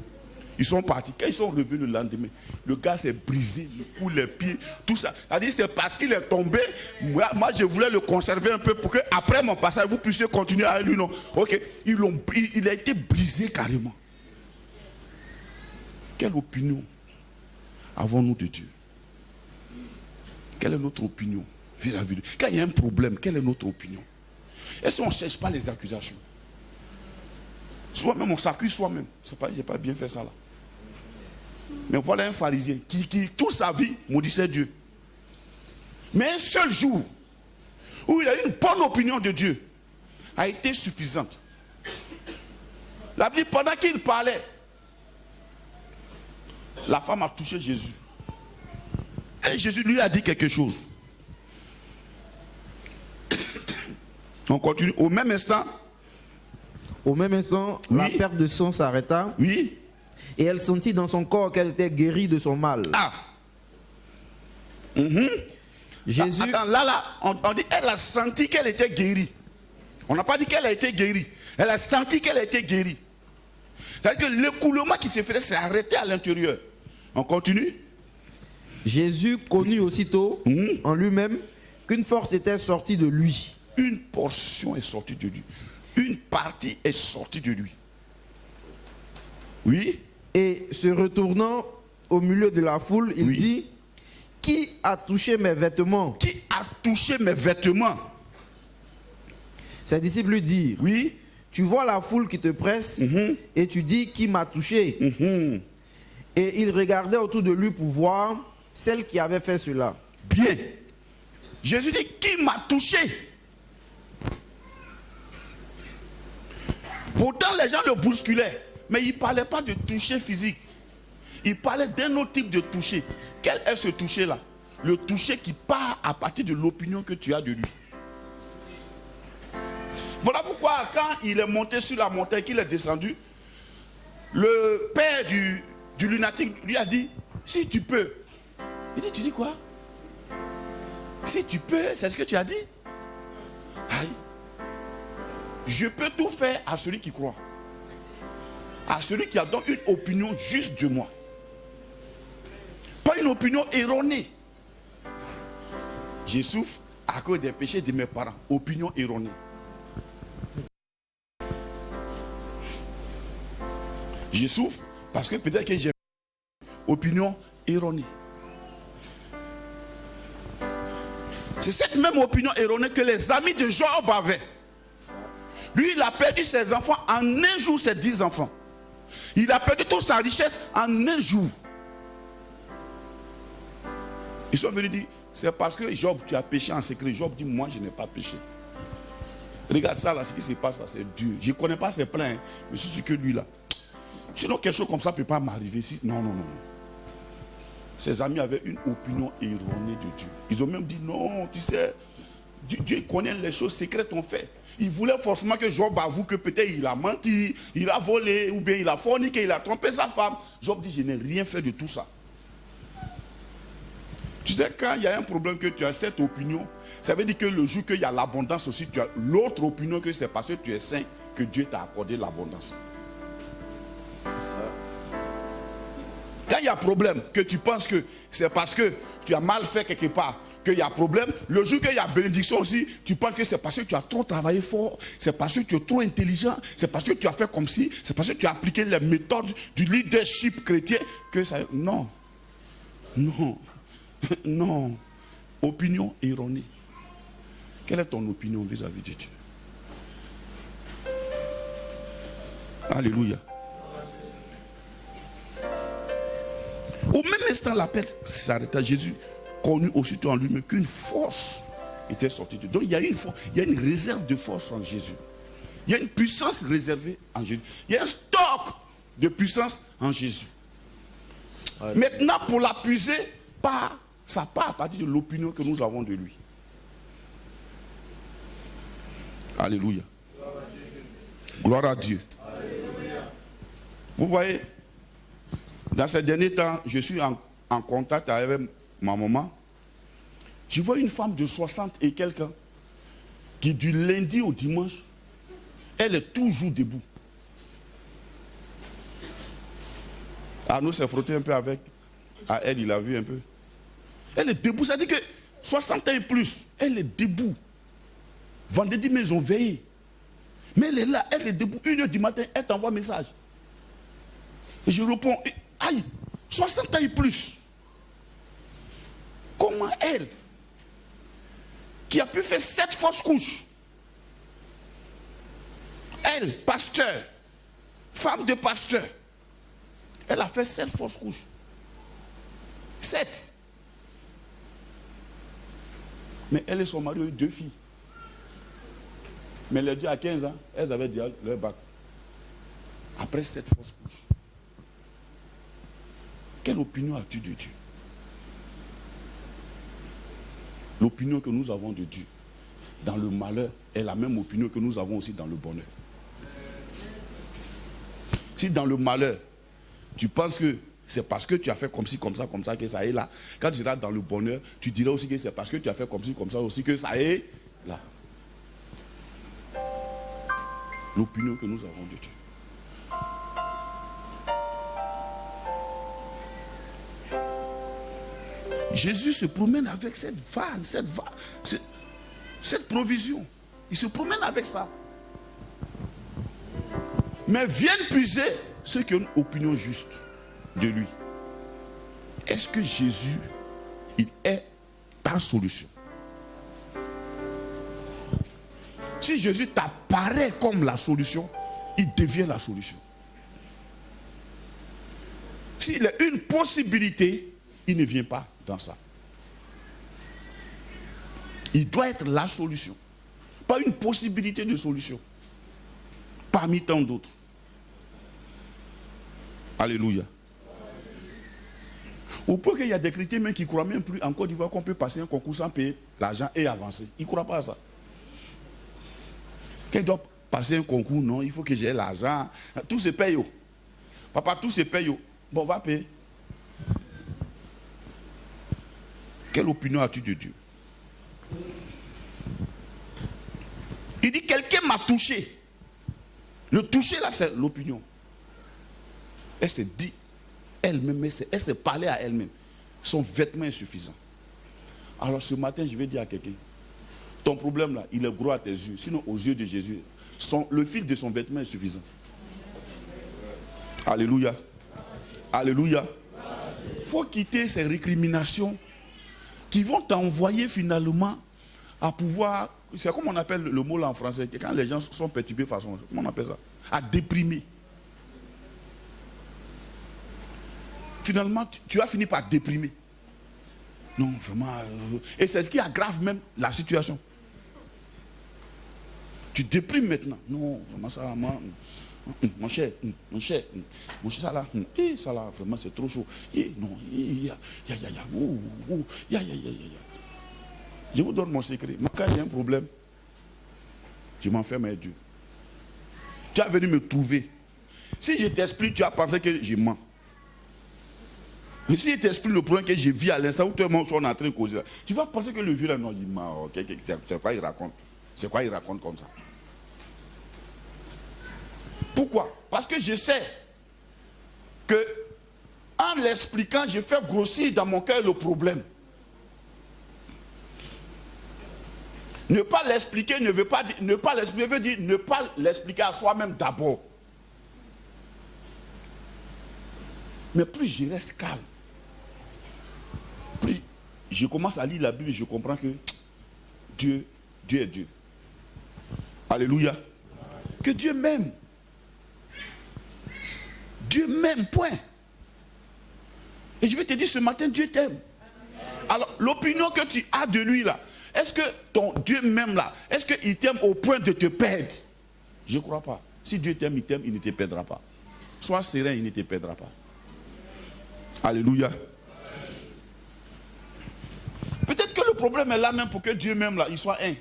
Ils sont partis. Quand ils sont revenus le lendemain, le gars s'est brisé, le cou, les pieds, tout ça. C'est-à-dire c'est parce qu'il est tombé. Moi, je voulais le conserver un peu pour qu'après mon passage, vous puissiez continuer avec lui. Non. Ok. Il a été brisé carrément. Quelle opinion avons-nous de Dieu? Quelle est notre opinion vis-à-vis de Dieu? Quand il y a un problème, quelle est notre opinion? Est-ce qu'on ne cherche pas les accusations? Soi-même, on s'accuse soi-même. Je n'ai pas bien fait ça là. Mais voilà un pharisien qui toute sa vie maudissait Dieu. Mais un seul jour où il a eu une bonne opinion de Dieu a été suffisante. La Bible, pendant qu'il parlait, la femme a touché Jésus. Et Jésus lui a dit quelque chose. On continue. Au même instant, oui, la perte de sang s'arrêta. Oui. Et elle sentit dans son corps qu'elle était guérie de son mal. Ah. Jésus. Attends, là, on dit elle a senti qu'elle était guérie. On n'a pas dit qu'elle a été guérie. Elle a senti qu'elle a été guérie. C'est-à-dire que l'écoulement qui se faisait s'est arrêté à l'intérieur. On continue. Jésus connut aussitôt en lui-même qu'une force était sortie de lui. Une portion est sortie de lui. Une partie est sortie de lui. Oui. Et se retournant au milieu de la foule, il dit, qui a touché mes vêtements? Qui a touché mes vêtements? Ses disciples lui dirent, oui. Tu vois la foule qui te presse et tu dis, qui m'a touché? Et il regardait autour de lui pour voir celle qui avait fait cela. Bien. Jésus dit, qui m'a touché? Pourtant, les gens le bousculaient. Mais il ne parlait pas de toucher physique. Il parlait d'un autre type de toucher. Quel est ce toucher-là? Le toucher qui part à partir de l'opinion que tu as de lui. Voilà pourquoi, quand il est monté sur la montagne, qu'il est descendu, le père du lunatique lui a dit, si tu peux. Il dit, tu dis quoi? Si tu peux, c'est ce que tu as dit? Aïe. Je peux tout faire à celui qui croit. À celui qui a donc une opinion juste de moi. Pas une opinion erronée. Je souffre à cause des péchés de mes parents. Opinion erronée. Je souffre parce que peut-être que j'ai opinion erronée. C'est cette même opinion erronée que les amis de Job avaient. Lui, il a perdu ses enfants en un jour, ses 10 enfants. Il a perdu toute sa richesse en un jour. Ils sont venus dire, c'est parce que Job, tu as péché en secret. Job dit, moi, je n'ai pas péché. Regarde ça, là, ce qui se passe, là, c'est Dieu. Je ne connais pas ses plans, hein, mais c'est ce que lui, là. Sinon, quelque chose comme ça ne peut pas m'arriver. Non, non, non. Ses amis avaient une opinion erronée de Dieu. Ils ont même dit, non, tu sais, Dieu connaît les choses secrètes qu'on fait. Il voulait forcément que Job avoue que peut-être il a menti, il a volé, ou bien il a forniqué, il a trompé sa femme. Job dit, je n'ai rien fait de tout ça. Tu sais, quand il y a un problème que tu as cette opinion, ça veut dire que le jour qu'il y a l'abondance aussi, tu as l'autre opinion que c'est parce que tu es saint que Dieu t'a accordé l'abondance. Quand il y a problème, que tu penses que c'est parce que tu as mal fait quelque part qu'il y a problème, le jour qu'il y a bénédiction aussi, tu penses que c'est parce que tu as trop travaillé fort, c'est parce que tu es trop intelligent, c'est parce que tu as fait comme si, c'est parce que tu as appliqué les méthodes du leadership chrétien que ça... Non. Non. Non. Opinion erronée. Quelle est ton opinion vis-à-vis de Dieu? Alléluia. Au même instant, la paix s'arrêta. Jésus connut aussitôt en lui-même qu'une force était sortie de lui. Donc il y a une réserve de force en Jésus. Il y a une puissance réservée en Jésus. Il y a un stock de puissance en Jésus. Maintenant, pour la puiser, ça part à partir de l'opinion que nous avons de lui. Alléluia. Gloire à Dieu. Alléluia. Vous voyez, dans ces derniers temps, je suis en contact avec ma maman. Je vois une femme de 60 et quelques ans qui du lundi au dimanche, elle est toujours debout. Arnaud s'est frotté un peu avec. À elle, il a vu un peu. Elle est debout, ça dit que 60 ans et plus, elle est debout. Vendredi, mais ils ont veillé. Mais elle est là, elle est debout. 1h du matin, elle t'envoie un message. Et je réponds, aïe, 60 ans et plus. Comment elle, qui a pu faire 7 fausses couches, elle, pasteur, femme de pasteur, elle a fait 7 fausses couches. 7. Mais elle et son mari ont eu 2 filles. Mais les deux à 15 ans, elles avaient déjà leur bac. Après 7 fausses couches. Quelle opinion as-tu de Dieu? L'opinion que nous avons de Dieu dans le malheur est la même opinion que nous avons aussi dans le bonheur. Si dans le malheur, tu penses que c'est parce que tu as fait comme ci, comme ça que ça est là. Quand tu seras dans le bonheur, tu diras aussi que c'est parce que tu as fait comme ci, comme ça aussi que ça est là. L'opinion que nous avons de Dieu. Jésus se promène avec cette vanne, cette provision. Il se promène avec ça. Mais viennent puiser ceux qui ont une opinion juste de lui. Est-ce que Jésus, il est ta solution? Si Jésus t'apparaît comme la solution, il devient la solution. S'il est une possibilité, il ne vient pas dans ça. Il doit être la solution. Pas une possibilité de solution. Parmi tant d'autres. Alléluia. Ou peut qu'il y a des chrétiens même qui ne croient même plus en Côte d'Ivoire qu'on peut passer un concours sans payer l'argent et avancer. Ils ne croient pas à ça. Quand ils doivent passer un concours, non, il faut que j'ai l'argent. Tout se paye. Papa, tout se paye. Bon, on va payer. Quelle opinion as-tu de Dieu? Il dit, quelqu'un m'a touché. Le toucher là, c'est l'opinion. Elle s'est dit elle-même, elle s'est parlé à elle-même. Son vêtement est suffisant. Alors ce matin, je vais dire à quelqu'un, ton problème là, il est gros à tes yeux. Sinon, aux yeux de Jésus, le fil de son vêtement est suffisant. Alléluia. Alléluia. Il faut quitter ces récriminations qui vont t'envoyer finalement à pouvoir, c'est comme on appelle le mot là en français, quand les gens sont perturbés façon, comment on appelle ça? À déprimer. Finalement, tu vas finir par déprimer. Non, vraiment. Et c'est ce qui aggrave même la situation. Tu déprimes maintenant. Non, vraiment, ça, mon cher, ça là, vraiment, c'est trop chaud. Non, Je vous donne mon secret. Moi, quand il y a un problème, je m'enferme avec Dieu. Tu es venu me trouver. Si je t'explique, tu as pensé que je mens. Mais si je t'explique le problème que je vis à l'instant où tout le monde est en train de causer, tu vas penser que le vieux là, non, il ment. C'est quoi il raconte? C'est quoi il raconte comme ça? Pourquoi? Parce que je sais que en l'expliquant, je fais grossir dans mon cœur le problème. Ne pas l'expliquer ne veut pas dire, ne pas l'expliquer veut dire ne pas l'expliquer à soi-même d'abord. Mais plus je reste calme, plus je commence à lire la Bible et je comprends que Dieu est Dieu. Alléluia. Que Dieu m'aime. Dieu m'aime, point. Et je vais te dire ce matin, Dieu t'aime. Alors, l'opinion que tu as de lui là, est-ce que ton Dieu m'aime là, est-ce qu'il t'aime au point de te perdre? Je ne crois pas. Si Dieu t'aime, il ne te perdra pas. Sois serein, il ne te perdra pas. Alléluia. Peut-être que le problème est là même pour que Dieu m'aime là, il soit un.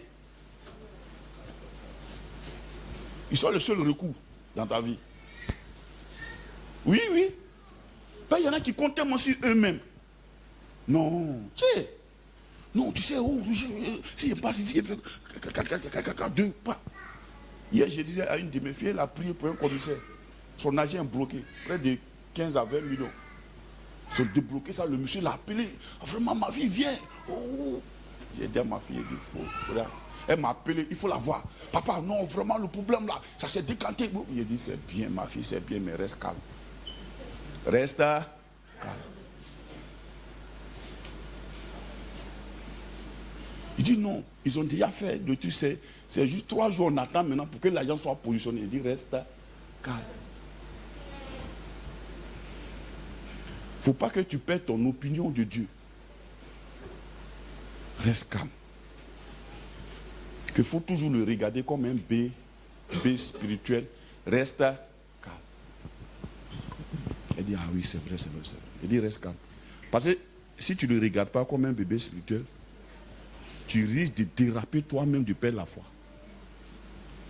Il soit le seul recours dans ta vie. Oui, oui. Ben, il y en a qui comptent tellement sur eux-mêmes. Non, tu sais. Non, tu sais, oh, si je passe ici, il fait deux pas. Hier, je disais à une de mes filles, elle a prié pour un commissaire. Son agent est bloqué, près de 15 à 20 millions. Ils ont débloqué ça, le monsieur l'a appelé. Vraiment, ma fille, viens. Oh. J'ai dit à ma fille, il faut. Regarde. Elle m'a appelé, il faut la voir. Papa, non, vraiment, le problème là, ça s'est décanté. J'ai dit, c'est bien, ma fille, c'est bien, mais reste calme. Reste calme. Il dit non, ils ont déjà fait le truc, c'est juste 3 jours, on attend maintenant pour que l'agent soit positionné. Il dit, reste calme. Il ne faut pas que tu perdes ton opinion de Dieu. Reste calme. Qu'il faut toujours le regarder comme un B spirituel. Reste calme. Elle dit, ah oui, c'est vrai, c'est vrai, c'est vrai. Il dit, reste calme. Parce que si tu ne le regardes pas comme un bébé spirituel, tu risques de déraper toi-même, de perdre la foi.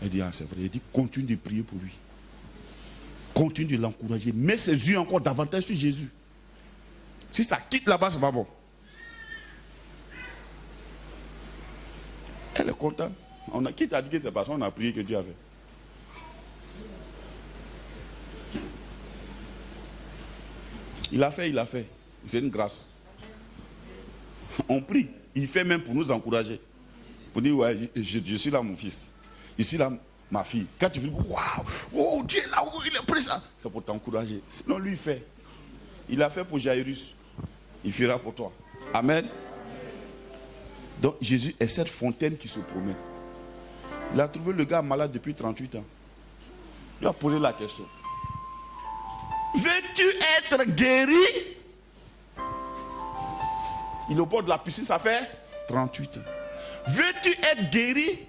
Elle dit, ah c'est vrai. Elle dit, continue de prier pour lui. Continue de l'encourager. Mets ses yeux encore davantage sur Jésus. Si ça quitte là-bas, c'est pas bon. Elle est contente. Qui t'a dit que c'est parce qu'on a prié que Dieu a fait? Il a fait. C'est une grâce. On prie. Il fait même pour nous encourager. Pour dire, ouais, je suis là mon fils. Je suis là ma fille. Quand tu dis, waouh, oh Dieu est là, oh, il est présent. C'est pour t'encourager. Sinon, lui, il fait. Il a fait pour Jairus. Il fera pour toi. Amen. Donc, Jésus est cette fontaine qui se promène. Il a trouvé le gars malade depuis 38 ans. Il lui a posé la question. Veux-tu être guéri? Il est au bord de la piscine, ça fait 38 ans. Veux-tu être guéri?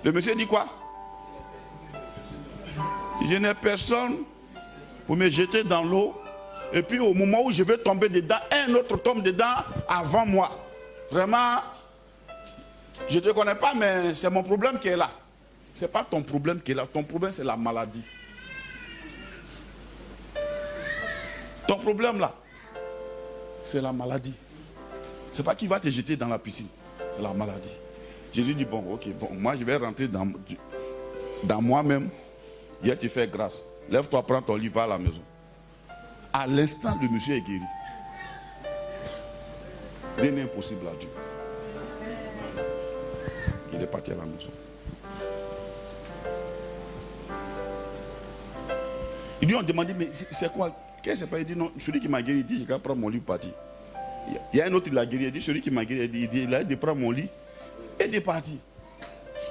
Le monsieur dit quoi? Je n'ai personne pour me jeter dans l'eau. Et puis au moment où je vais tomber dedans, un autre tombe dedans avant moi. Vraiment, je ne te connais pas, mais c'est mon problème qui est là. Ce n'est pas ton problème qui est là. Ton problème, c'est la maladie. Ton problème là, c'est la maladie. Ce n'est pas qui va te jeter dans la piscine. C'est la maladie. Jésus dit, bon, ok, bon, moi je vais rentrer dans moi-même. Dieu te fait grâce. Lève-toi, prends ton lit, va à la maison. À l'instant, le monsieur est guéri. Rien n'est impossible à Dieu. Il est parti à la maison. Ils lui ont demandé, mais c'est quoi? Qu'est-ce que c'est pas? Il dit, non, celui qui m'a guéri, il dit, je vais prendre mon lit partir. Il y a un autre qui l'a guéri, il dit, celui qui m'a guéri, il dit, il a dit de prendre mon lit et de partir.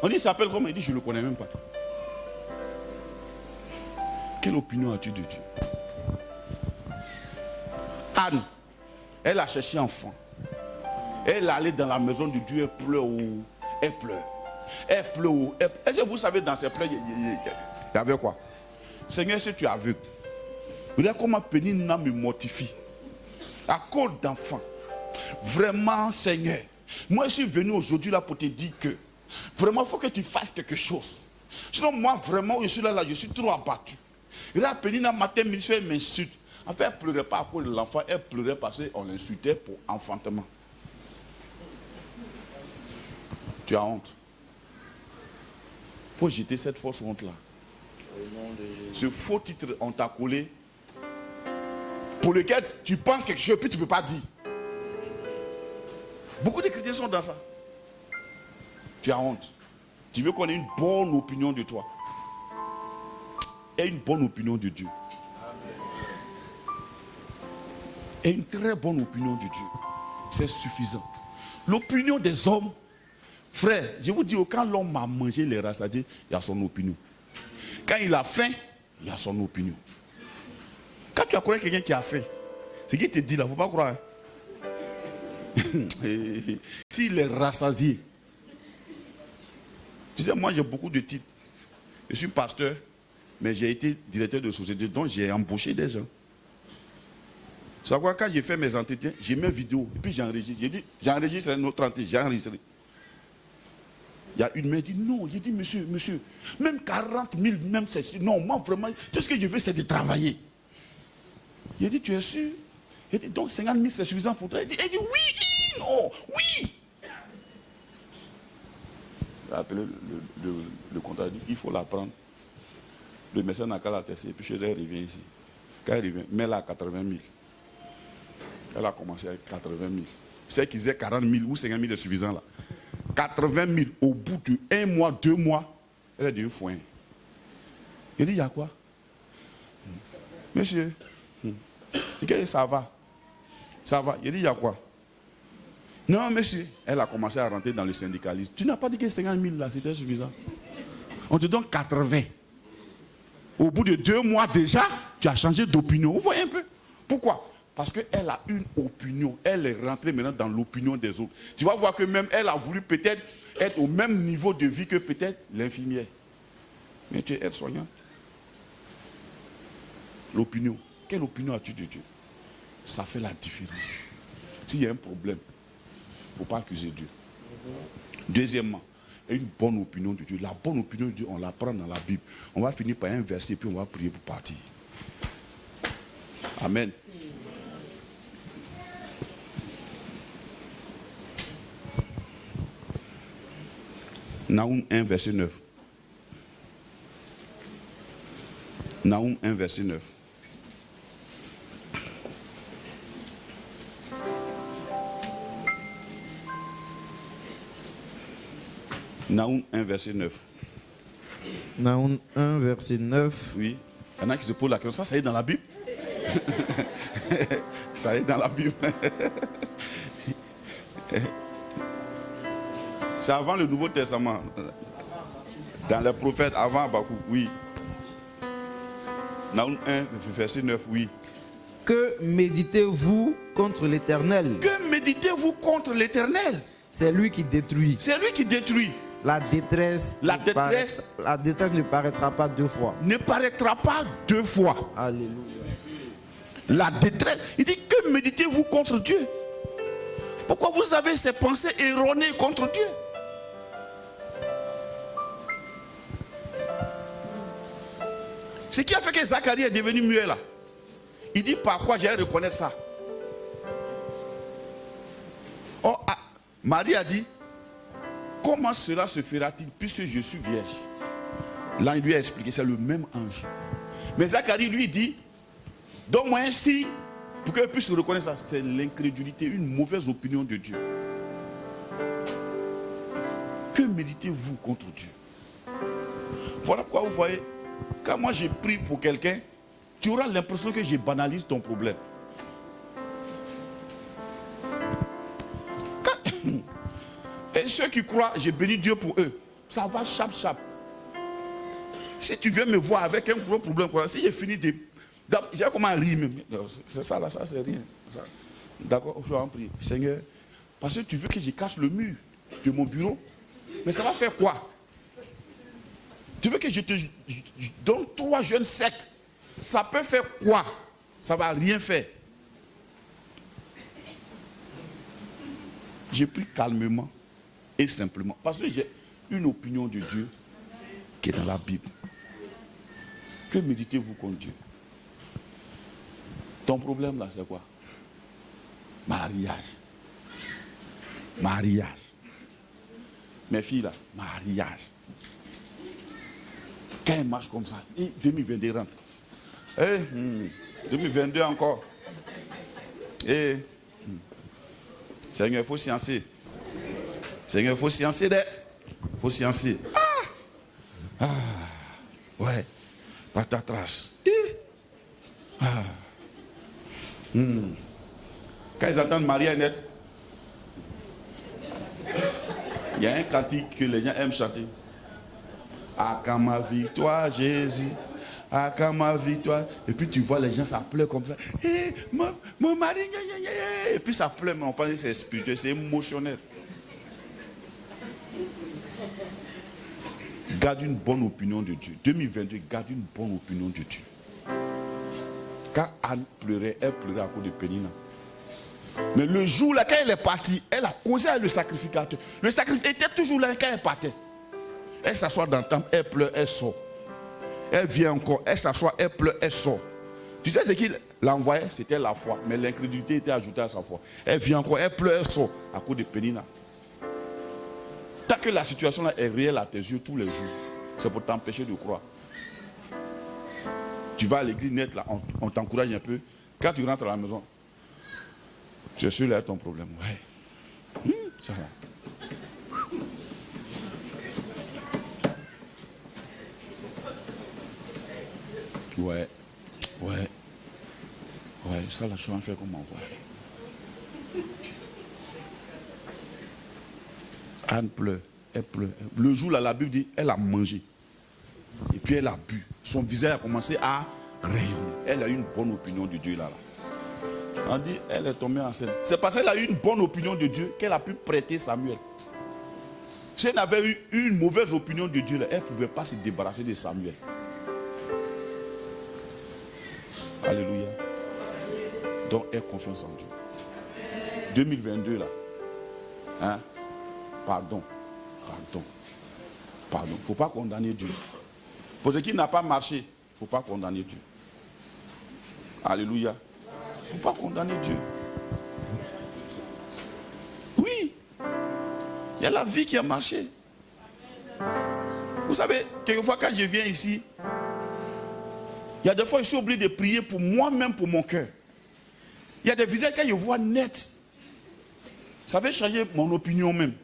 On dit, il s'appelle comment? Il dit, je ne le connais même pas. Quelle opinion as-tu de Dieu? Anne, elle a cherché enfant. Elle est allée dans la maison de Dieu, elle pleure. Elle pleure. Elle pleure. Est-ce que vous savez, dans ces pleurs, il y avait quoi? Seigneur, si tu es aveugle, regarde comment Pénina me mortifie. À cause d'enfants. Vraiment, Seigneur, moi je suis venu aujourd'hui là pour te dire que vraiment, il faut que tu fasses quelque chose. Sinon, moi, vraiment, je suis là, je suis trop abattu. Regarde, Pénina, matin, midi, elle m'insulte. En fait, elle ne pleurait pas à cause de l'enfant, elle pleurait parce qu'on l'insultait pour enfantement. Tu as honte. Il faut jeter cette fausse honte-là. Ce faux titre, on t'a collé, pour lequel tu penses quelque chose, puis tu ne peux pas dire. Beaucoup de chrétiens sont dans ça. Tu as honte. Tu veux qu'on ait une bonne opinion de toi. Et une bonne opinion de Dieu. Et une très bonne opinion de Dieu. C'est suffisant. L'opinion des hommes, frère, je vous dis, quand l'homme a mangé les races, il y a son opinion. Quand il a faim, il y a son opinion. Quand tu as connu quelqu'un qui a fait, ce qu'il te dit là, il ne faut pas croire. S'il est rassasié. Tu sais, moi j'ai beaucoup de titres. Je suis pasteur, mais j'ai été directeur de société, donc j'ai embauché des gens. C'est quoi, quand j'ai fait mes entretiens, j'ai mis une vidéo, et puis j'enregistre. J'ai dit, j'enregistre notre entretien, j'ai enregistré. Il y a une mère qui dit, non, j'ai dit, monsieur, même 40 000, même c'est... Non, moi vraiment, tout ce que je veux, c'est de travailler. J'ai dit, tu es sûr? J'ai dit, donc 50 000, c'est suffisant pour toi? Elle dit, oui, non, oui. Il a appelé le comptable, il dit, il faut la prendre. Le médecin n'a qu'à la tester, puis chez elle, elle revient ici. Quand elle revient, mets-la à 80 000. Elle a commencé avec 80 000. C'est qu'ils aient 40 000 ou 50 000 est suffisant là. 80 000 au bout de 1 mois, 2 mois, elle est devenue foin. Il dit, il y a quoi? Monsieur, ça va. Ça va. Il dit, il y a quoi? Non, monsieur. Elle a commencé à rentrer dans le syndicalisme. Tu n'as pas dit que 50 000 là, c'était suffisant. On te donne 80. Au bout de 2 mois déjà, tu as changé d'opinion. Vous voyez un peu? Pourquoi? Parce qu'elle a une opinion. Elle est rentrée maintenant dans l'opinion des autres. Tu vas voir que même elle a voulu peut-être être au même niveau de vie que peut-être l'infirmière. Mais tu es aide-soignante. L'opinion. Quelle opinion as-tu de Dieu? Ça fait la différence. S'il y a un problème, il ne faut pas accuser Dieu. Deuxièmement, une bonne opinion de Dieu. La bonne opinion de Dieu, on la prend dans la Bible. On va finir par un verset, puis on va prier pour partir. Amen. Naoum 1, verset 9. Naoum 1, verset 9. Naoum 1, verset 9. Naoum 1, verset 9. Oui. Il y en a qui se posent la question. Ça y est dans la Bible? Ça y est dans la Bible. C'est avant le Nouveau Testament. Dans les prophètes, avant Habakkuk, oui. Naoum 1, verset 9, oui. Que méditez-vous contre l'Éternel? Que méditez-vous contre l'Éternel? C'est lui qui détruit. C'est lui qui détruit. La détresse ne paraîtra pas 2 fois. Ne paraîtra pas 2 fois. Alléluia. La détresse. Il dit, que méditez-vous contre Dieu? Pourquoi vous avez ces pensées erronées contre Dieu? Ce qui a fait que Zacharie est devenu muet là. Il dit, par quoi j'allais reconnaître ça? Oh, Marie a dit, comment cela se fera-t-il puisque je suis vierge? Là, il lui a expliqué, c'est le même ange. Mais Zacharie lui dit, donne-moi un signe pour qu'elle puisse reconnaître ça. C'est l'incrédulité, une mauvaise opinion de Dieu. Que méditez-vous contre Dieu? Voilà pourquoi vous voyez, quand moi j'ai prie pour quelqu'un, tu auras l'impression que je banalise ton problème. Et ceux qui croient, j'ai béni Dieu pour eux. Ça va chap. Si tu viens me voir avec un gros problème, si j'ai fini de... J'ai comment rire même. C'est ça là, ça c'est rien. D'accord, je vais en prier. Seigneur, parce que tu veux que je casse le mur de mon bureau. Mais ça va faire quoi? Tu veux que je te donne 3 jeunes secs. Ça peut faire quoi? Ça ne va rien faire. J'ai pris calmement et simplement. Parce que j'ai une opinion de Dieu qui est dans la Bible. Que méditez-vous contre Dieu? Ton problème là, c'est quoi? Mariage. Mariage. Mes filles là, mariage. Quand elles marchent comme ça, et 2022 rentre. 2022 encore. Seigneur, il faut sciencer. Seigneur, il faut sciencer. Il faut sciencer. Ouais. Patatras. Quand ils entendent Marie-Annette, il y a un cantique que les gens aiment chanter. À quand ma victoire, Jésus, Ah, quand ma vie, toi. Et puis tu vois les gens, ça pleure comme ça. Hey, mon mari, et puis ça pleure, mais on pense que c'est spirituel, c'est émotionnel. Garde une bonne opinion de Dieu. 2022, garde une bonne opinion de Dieu. Quand Anne pleurait, elle pleurait à cause de Pénina. Mais le jour là, quand elle est partie, elle a causé le sacrificateur. Le sacrificateur était toujours là quand elle partait. Elle s'assoit dans le temple, elle pleure, elle sort. Elle vient encore, elle s'assoit, elle pleure, elle sort. Tu sais ce qu'il l'envoyait? C'était la foi. Mais l'incrédulité était ajoutée à sa foi. Elle vient encore, elle pleure, elle sort à cause de Pénina. Tant que la situation là est réelle à tes yeux tous les jours, c'est pour t'empêcher de croire. Tu vas à l'église nette là, on t'encourage un peu. Quand tu rentres à la maison, c'est sûr là ton problème. Ouais. Ça va. Ouais, ça là, je vais en faire comment? Anne pleure, elle pleure. Le jour là, la Bible dit, elle a mangé. Et puis elle a bu. Son visage a commencé à rayonner. Elle a eu une bonne opinion de Dieu là. On dit, elle est tombée enceinte. C'est parce qu'elle a eu une bonne opinion de Dieu qu'elle a pu prêter Samuel. Si elle avait eu une mauvaise opinion de Dieu, là, elle ne pouvait pas se débarrasser de Samuel. Alléluia. Donc, aie confiance en Dieu. 2022 là. Hein? Pardon. Il ne faut pas condamner Dieu. Pour ce qui n'a pas marché, il ne faut pas condamner Dieu. Alléluia. Il ne faut pas condamner Dieu. Oui. Il y a la vie qui a marché. Vous savez, quelquefois quand je viens ici, il y a des fois je suis obligé de prier pour moi-même, pour mon cœur. Il y a des visages quand je vois net, ça va changer mon opinion même.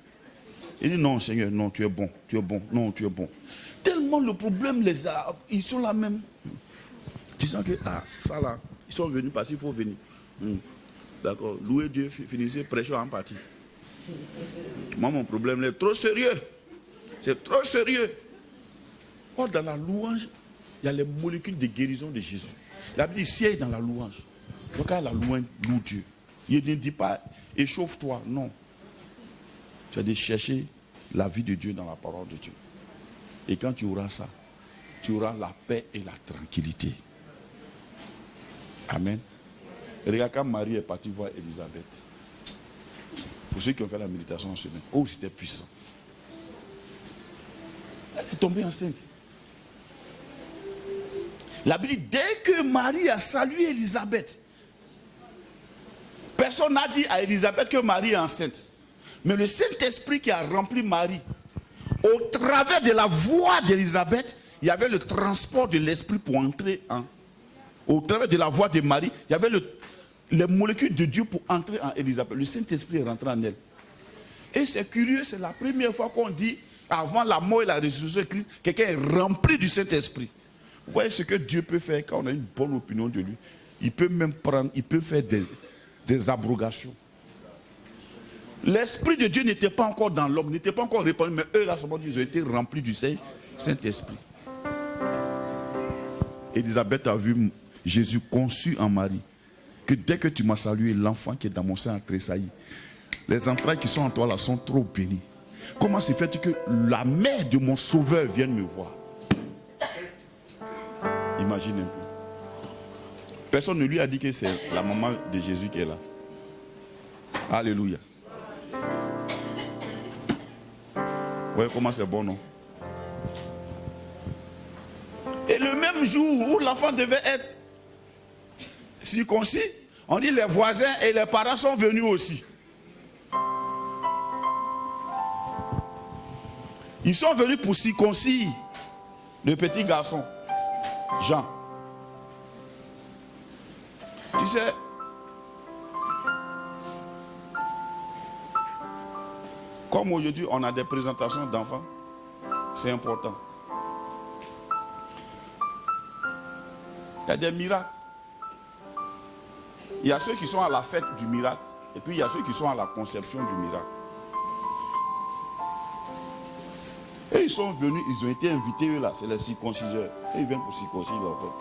Il dit non Seigneur, non tu es bon, non tu es bon. Tellement le problème les a, ils sont là même. Tu sens que ça là, ils sont venus parce qu'il faut venir. D'accord, louer Dieu, finissez, prêcher en partie. Moi mon problème est trop sérieux. C'est trop sérieux. Or dans la louange, il y a les molécules de guérison de Jésus. La Bible dit siège dans la louange. Donc quand la louange loue Dieu, il ne dit pas échauffe-toi, non. Tu as de chercher la vie de Dieu dans la parole de Dieu. Et quand tu auras ça, tu auras la paix et la tranquillité. Amen. Regarde quand Marie est partie voir Élisabeth. Pour ceux qui ont fait la méditation en semaine. Oh, c'était puissant. Elle est tombée enceinte. La Bible dit, dès que Marie a salué Élisabeth, personne n'a dit à Élisabeth que Marie est enceinte. Mais le Saint-Esprit qui a rempli Marie, au travers de la voix d'Élisabeth, il y avait le transport de l'Esprit pour entrer en... Au travers de la voix de Marie, il y avait les molécules de Dieu pour entrer en Élisabeth. Le Saint-Esprit est rentré en elle. Et c'est curieux, c'est la première fois qu'on dit, avant la mort et la résurrection de Christ, quelqu'un est rempli du Saint-Esprit. Vous voyez ce que Dieu peut faire quand on a une bonne opinion de lui. Il peut même prendre, il peut faire des abrogations. L'Esprit de Dieu n'était pas encore dans l'homme, n'était pas encore répandu, mais eux là, ils ont été remplis du Saint-Esprit. Élisabeth a vu Jésus conçu en Marie, que dès que tu m'as salué, l'enfant qui est dans mon sein a tressailli. Les entrailles qui sont en toi là sont trop bénies. Comment se fait-il que la mère de mon sauveur vienne me voir? Imagine un peu. Personne ne lui a dit que c'est la maman de Jésus qui est là. Alléluia. Vous voyez comment c'est bon, non? Et le même jour où l'enfant devait être circoncis, on dit les voisins et les parents sont venus aussi. Ils sont venus pour circoncire le petit garçon, Jean. Tu sais, comme aujourd'hui on a des présentations d'enfants, c'est important. Il y a des miracles. Il y a ceux qui sont à la fête du miracle, et puis il y a ceux qui sont à la conception du miracle. Et ils sont venus, ils ont été invités, eux là, c'est les circonciseurs. Et ils viennent pour circoncire l'enfant.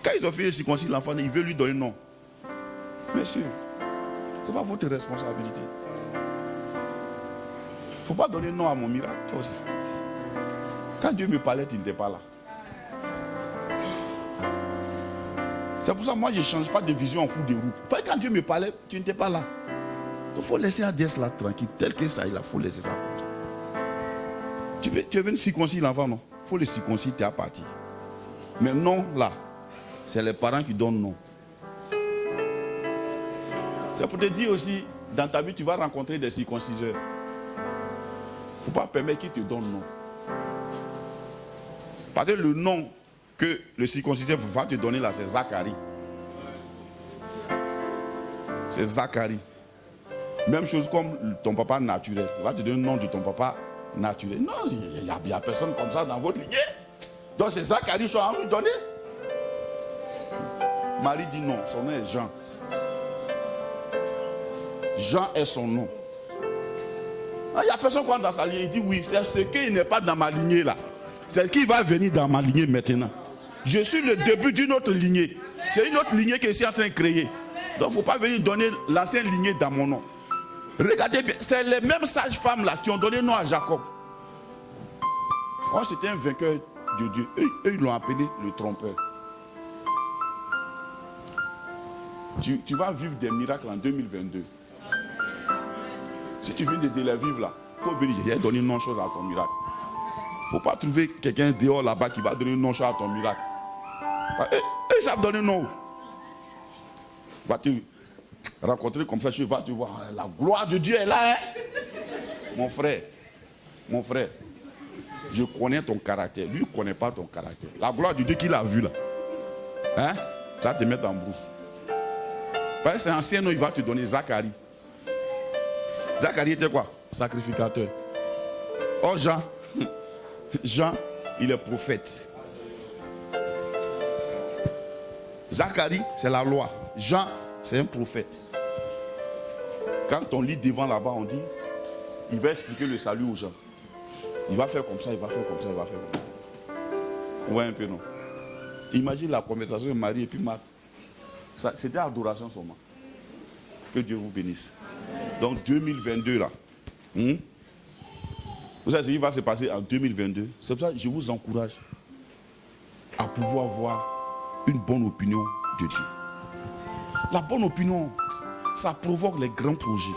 Quand ils ont fait circoncire l'enfant, ils veulent lui donner un nom. Monsieur, ce n'est pas votre responsabilité. Il ne faut pas donner nom à mon miracle, toi aussi. Quand Dieu me parlait, tu n'étais pas là. C'est pour ça que moi, je ne change pas de vision en cours de route. Parce que quand Dieu me parlait, tu n'étais pas là. Il faut laisser Adiès là tranquille, tel que ça, il faut laisser ça comme ça. Tu es venu circoncire l'enfant, non? Il faut le circoncire, tu es à partir. Mais non, là, c'est les parents qui donnent non. C'est pour te dire aussi, dans ta vie, tu vas rencontrer des circonciseurs. Il ne faut pas permettre qu'ils te donnent non. Parce que le nom que le circonciseur va te donner là, c'est Zacharie. C'est Zacharie. Même chose comme ton papa naturel. Il va te donner le nom de ton papa naturel. Non, il n'y a personne comme ça dans votre lignée. Donc c'est Zacharie qui va lui donner. Marie dit non, son nom est Jean. Jean est son nom. Il n'y a personne qui est dans sa lignée. Il dit oui, c'est ce qui n'est pas dans ma lignée là. C'est ce qui va venir dans ma lignée maintenant. Je suis le début d'une autre lignée. C'est une autre lignée que je suis en train de créer. Donc il ne faut pas venir donner l'ancienne lignée dans mon nom. Regardez bien, c'est les mêmes sages-femmes là qui ont donné nom à Jacob. Oh, c'était un vainqueur de Dieu. Eux, ils l'ont appelé le trompeur. Tu vas vivre des miracles en 2022. Si tu viens de les vivre là, il faut venir donner une non-chose à ton miracle. Il ne faut pas trouver quelqu'un dehors là-bas qui va donner une non-chose à ton miracle. Ils savent donner non. Va te rencontrer comme ça, tu vas te voir. La gloire de Dieu est là. Hein? Mon frère, je connais ton caractère. Lui, il ne connaît pas ton caractère. La gloire de Dieu qu'il a vue là, hein? Ça va te mettre en brousse. Parce que c'est ancien nom, il va te donner Zacharie. Zacharie était quoi? Sacrificateur. Oh Jean, il est prophète. Zacharie, c'est la loi. Jean, c'est un prophète. Quand on lit devant là-bas, on dit, il va expliquer le salut aux gens. Il va faire comme ça, il va faire comme ça, il va faire comme ça. Vous voyez un peu, non? Imagine la conversation de Marie et puis Marc. C'était adoration seulement. Que Dieu vous bénisse. Donc 2022 là. Vous savez ce qui va se passer en 2022. C'est pour ça que je vous encourage à pouvoir avoir une bonne opinion de Dieu. La bonne opinion, ça provoque les grands projets.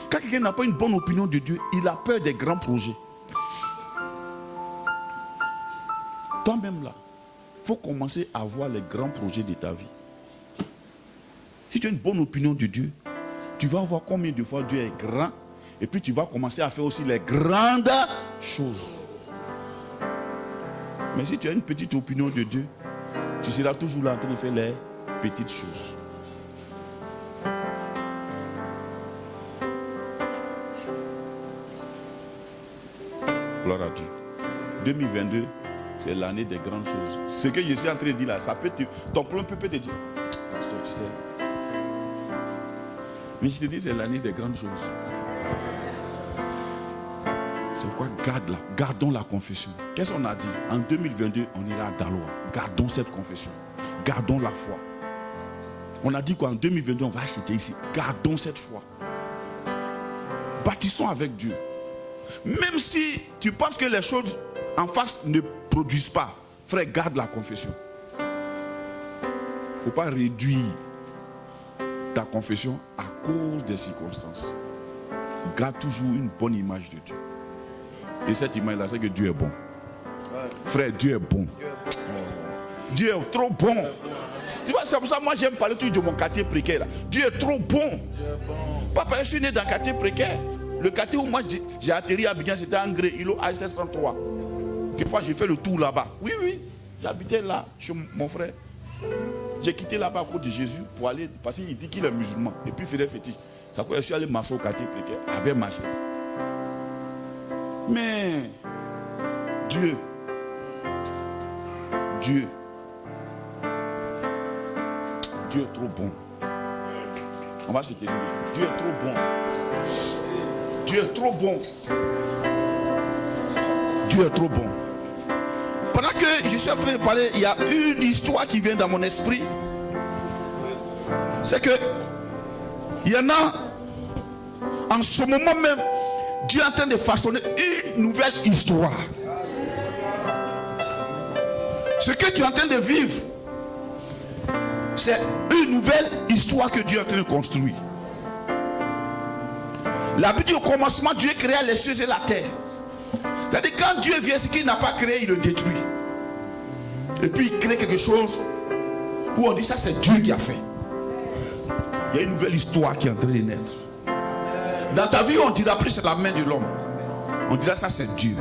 Quand quelqu'un n'a pas une bonne opinion de Dieu, il a peur des grands projets. Toi-même là, il faut commencer à voir les grands projets de ta vie. Si tu as une bonne opinion de Dieu, tu vas voir combien de fois Dieu est grand et puis tu vas commencer à faire aussi les grandes choses. Mais si tu as une petite opinion de Dieu, tu seras toujours là en train de faire les petites choses. Gloire à Dieu. 2022, c'est l'année des grandes choses. Ce que je suis en train de dire là, ça peut ton plan peut te dire, pasteur, tu sais. Mais je te dis, c'est l'année des grandes choses. C'est pourquoi gardons la confession. Qu'est-ce qu'on a dit? En 2022, on ira à Daloa. Gardons cette confession. Gardons la foi. On a dit qu'en 2022, on va acheter ici. Gardons cette foi. Bâtissons avec Dieu. Même si tu penses que les choses en face ne produisent pas, frère, garde la confession. Il ne faut pas réduire ta confession à cause des circonstances. Garde toujours une bonne image de Dieu. Et cette image-là, c'est que Dieu est bon. Frère, Dieu est bon. Dieu est trop bon. Tu vois, c'est pour ça que moi j'aime parler toujours de mon quartier précaire. Là. Dieu est trop bon. Papa, je suis né dans un quartier précaire. Le quartier où moi j'ai atterri à Abidjan, c'était Angré, îlot H703. Quelquefois j'ai fait le tour là-bas. Oui, j'habitais là, chez mon frère. J'ai quitté là-bas à cause de Jésus pour aller, parce qu'il dit qu'il est musulman. Et puis il faisait fétiche. Ça fait que je suis allé marcher au quartier précaire, avec marché. Mais Dieu est trop bon. On va se tenir. Dieu est trop bon. Dieu est trop bon. Dieu est trop bon. Pendant que je suis en train de parler, il y a une histoire qui vient dans mon esprit. C'est que il y en a en ce moment même, Dieu est en train de façonner une nouvelle histoire. Ce que tu es en train de vivre, c'est une nouvelle histoire que Dieu est en train de construire. La Bible dit au commencement, Dieu créa les cieux et la terre. C'est-à-dire quand Dieu vient, ce qu'il n'a pas créé, il le détruit. Et puis il crée quelque chose où on dit ça c'est Dieu qui a fait. Il y a une nouvelle histoire qui est en train de naître. Dans ta vie, on ne dira plus c'est la main de l'homme. On dira ça c'est Dieu.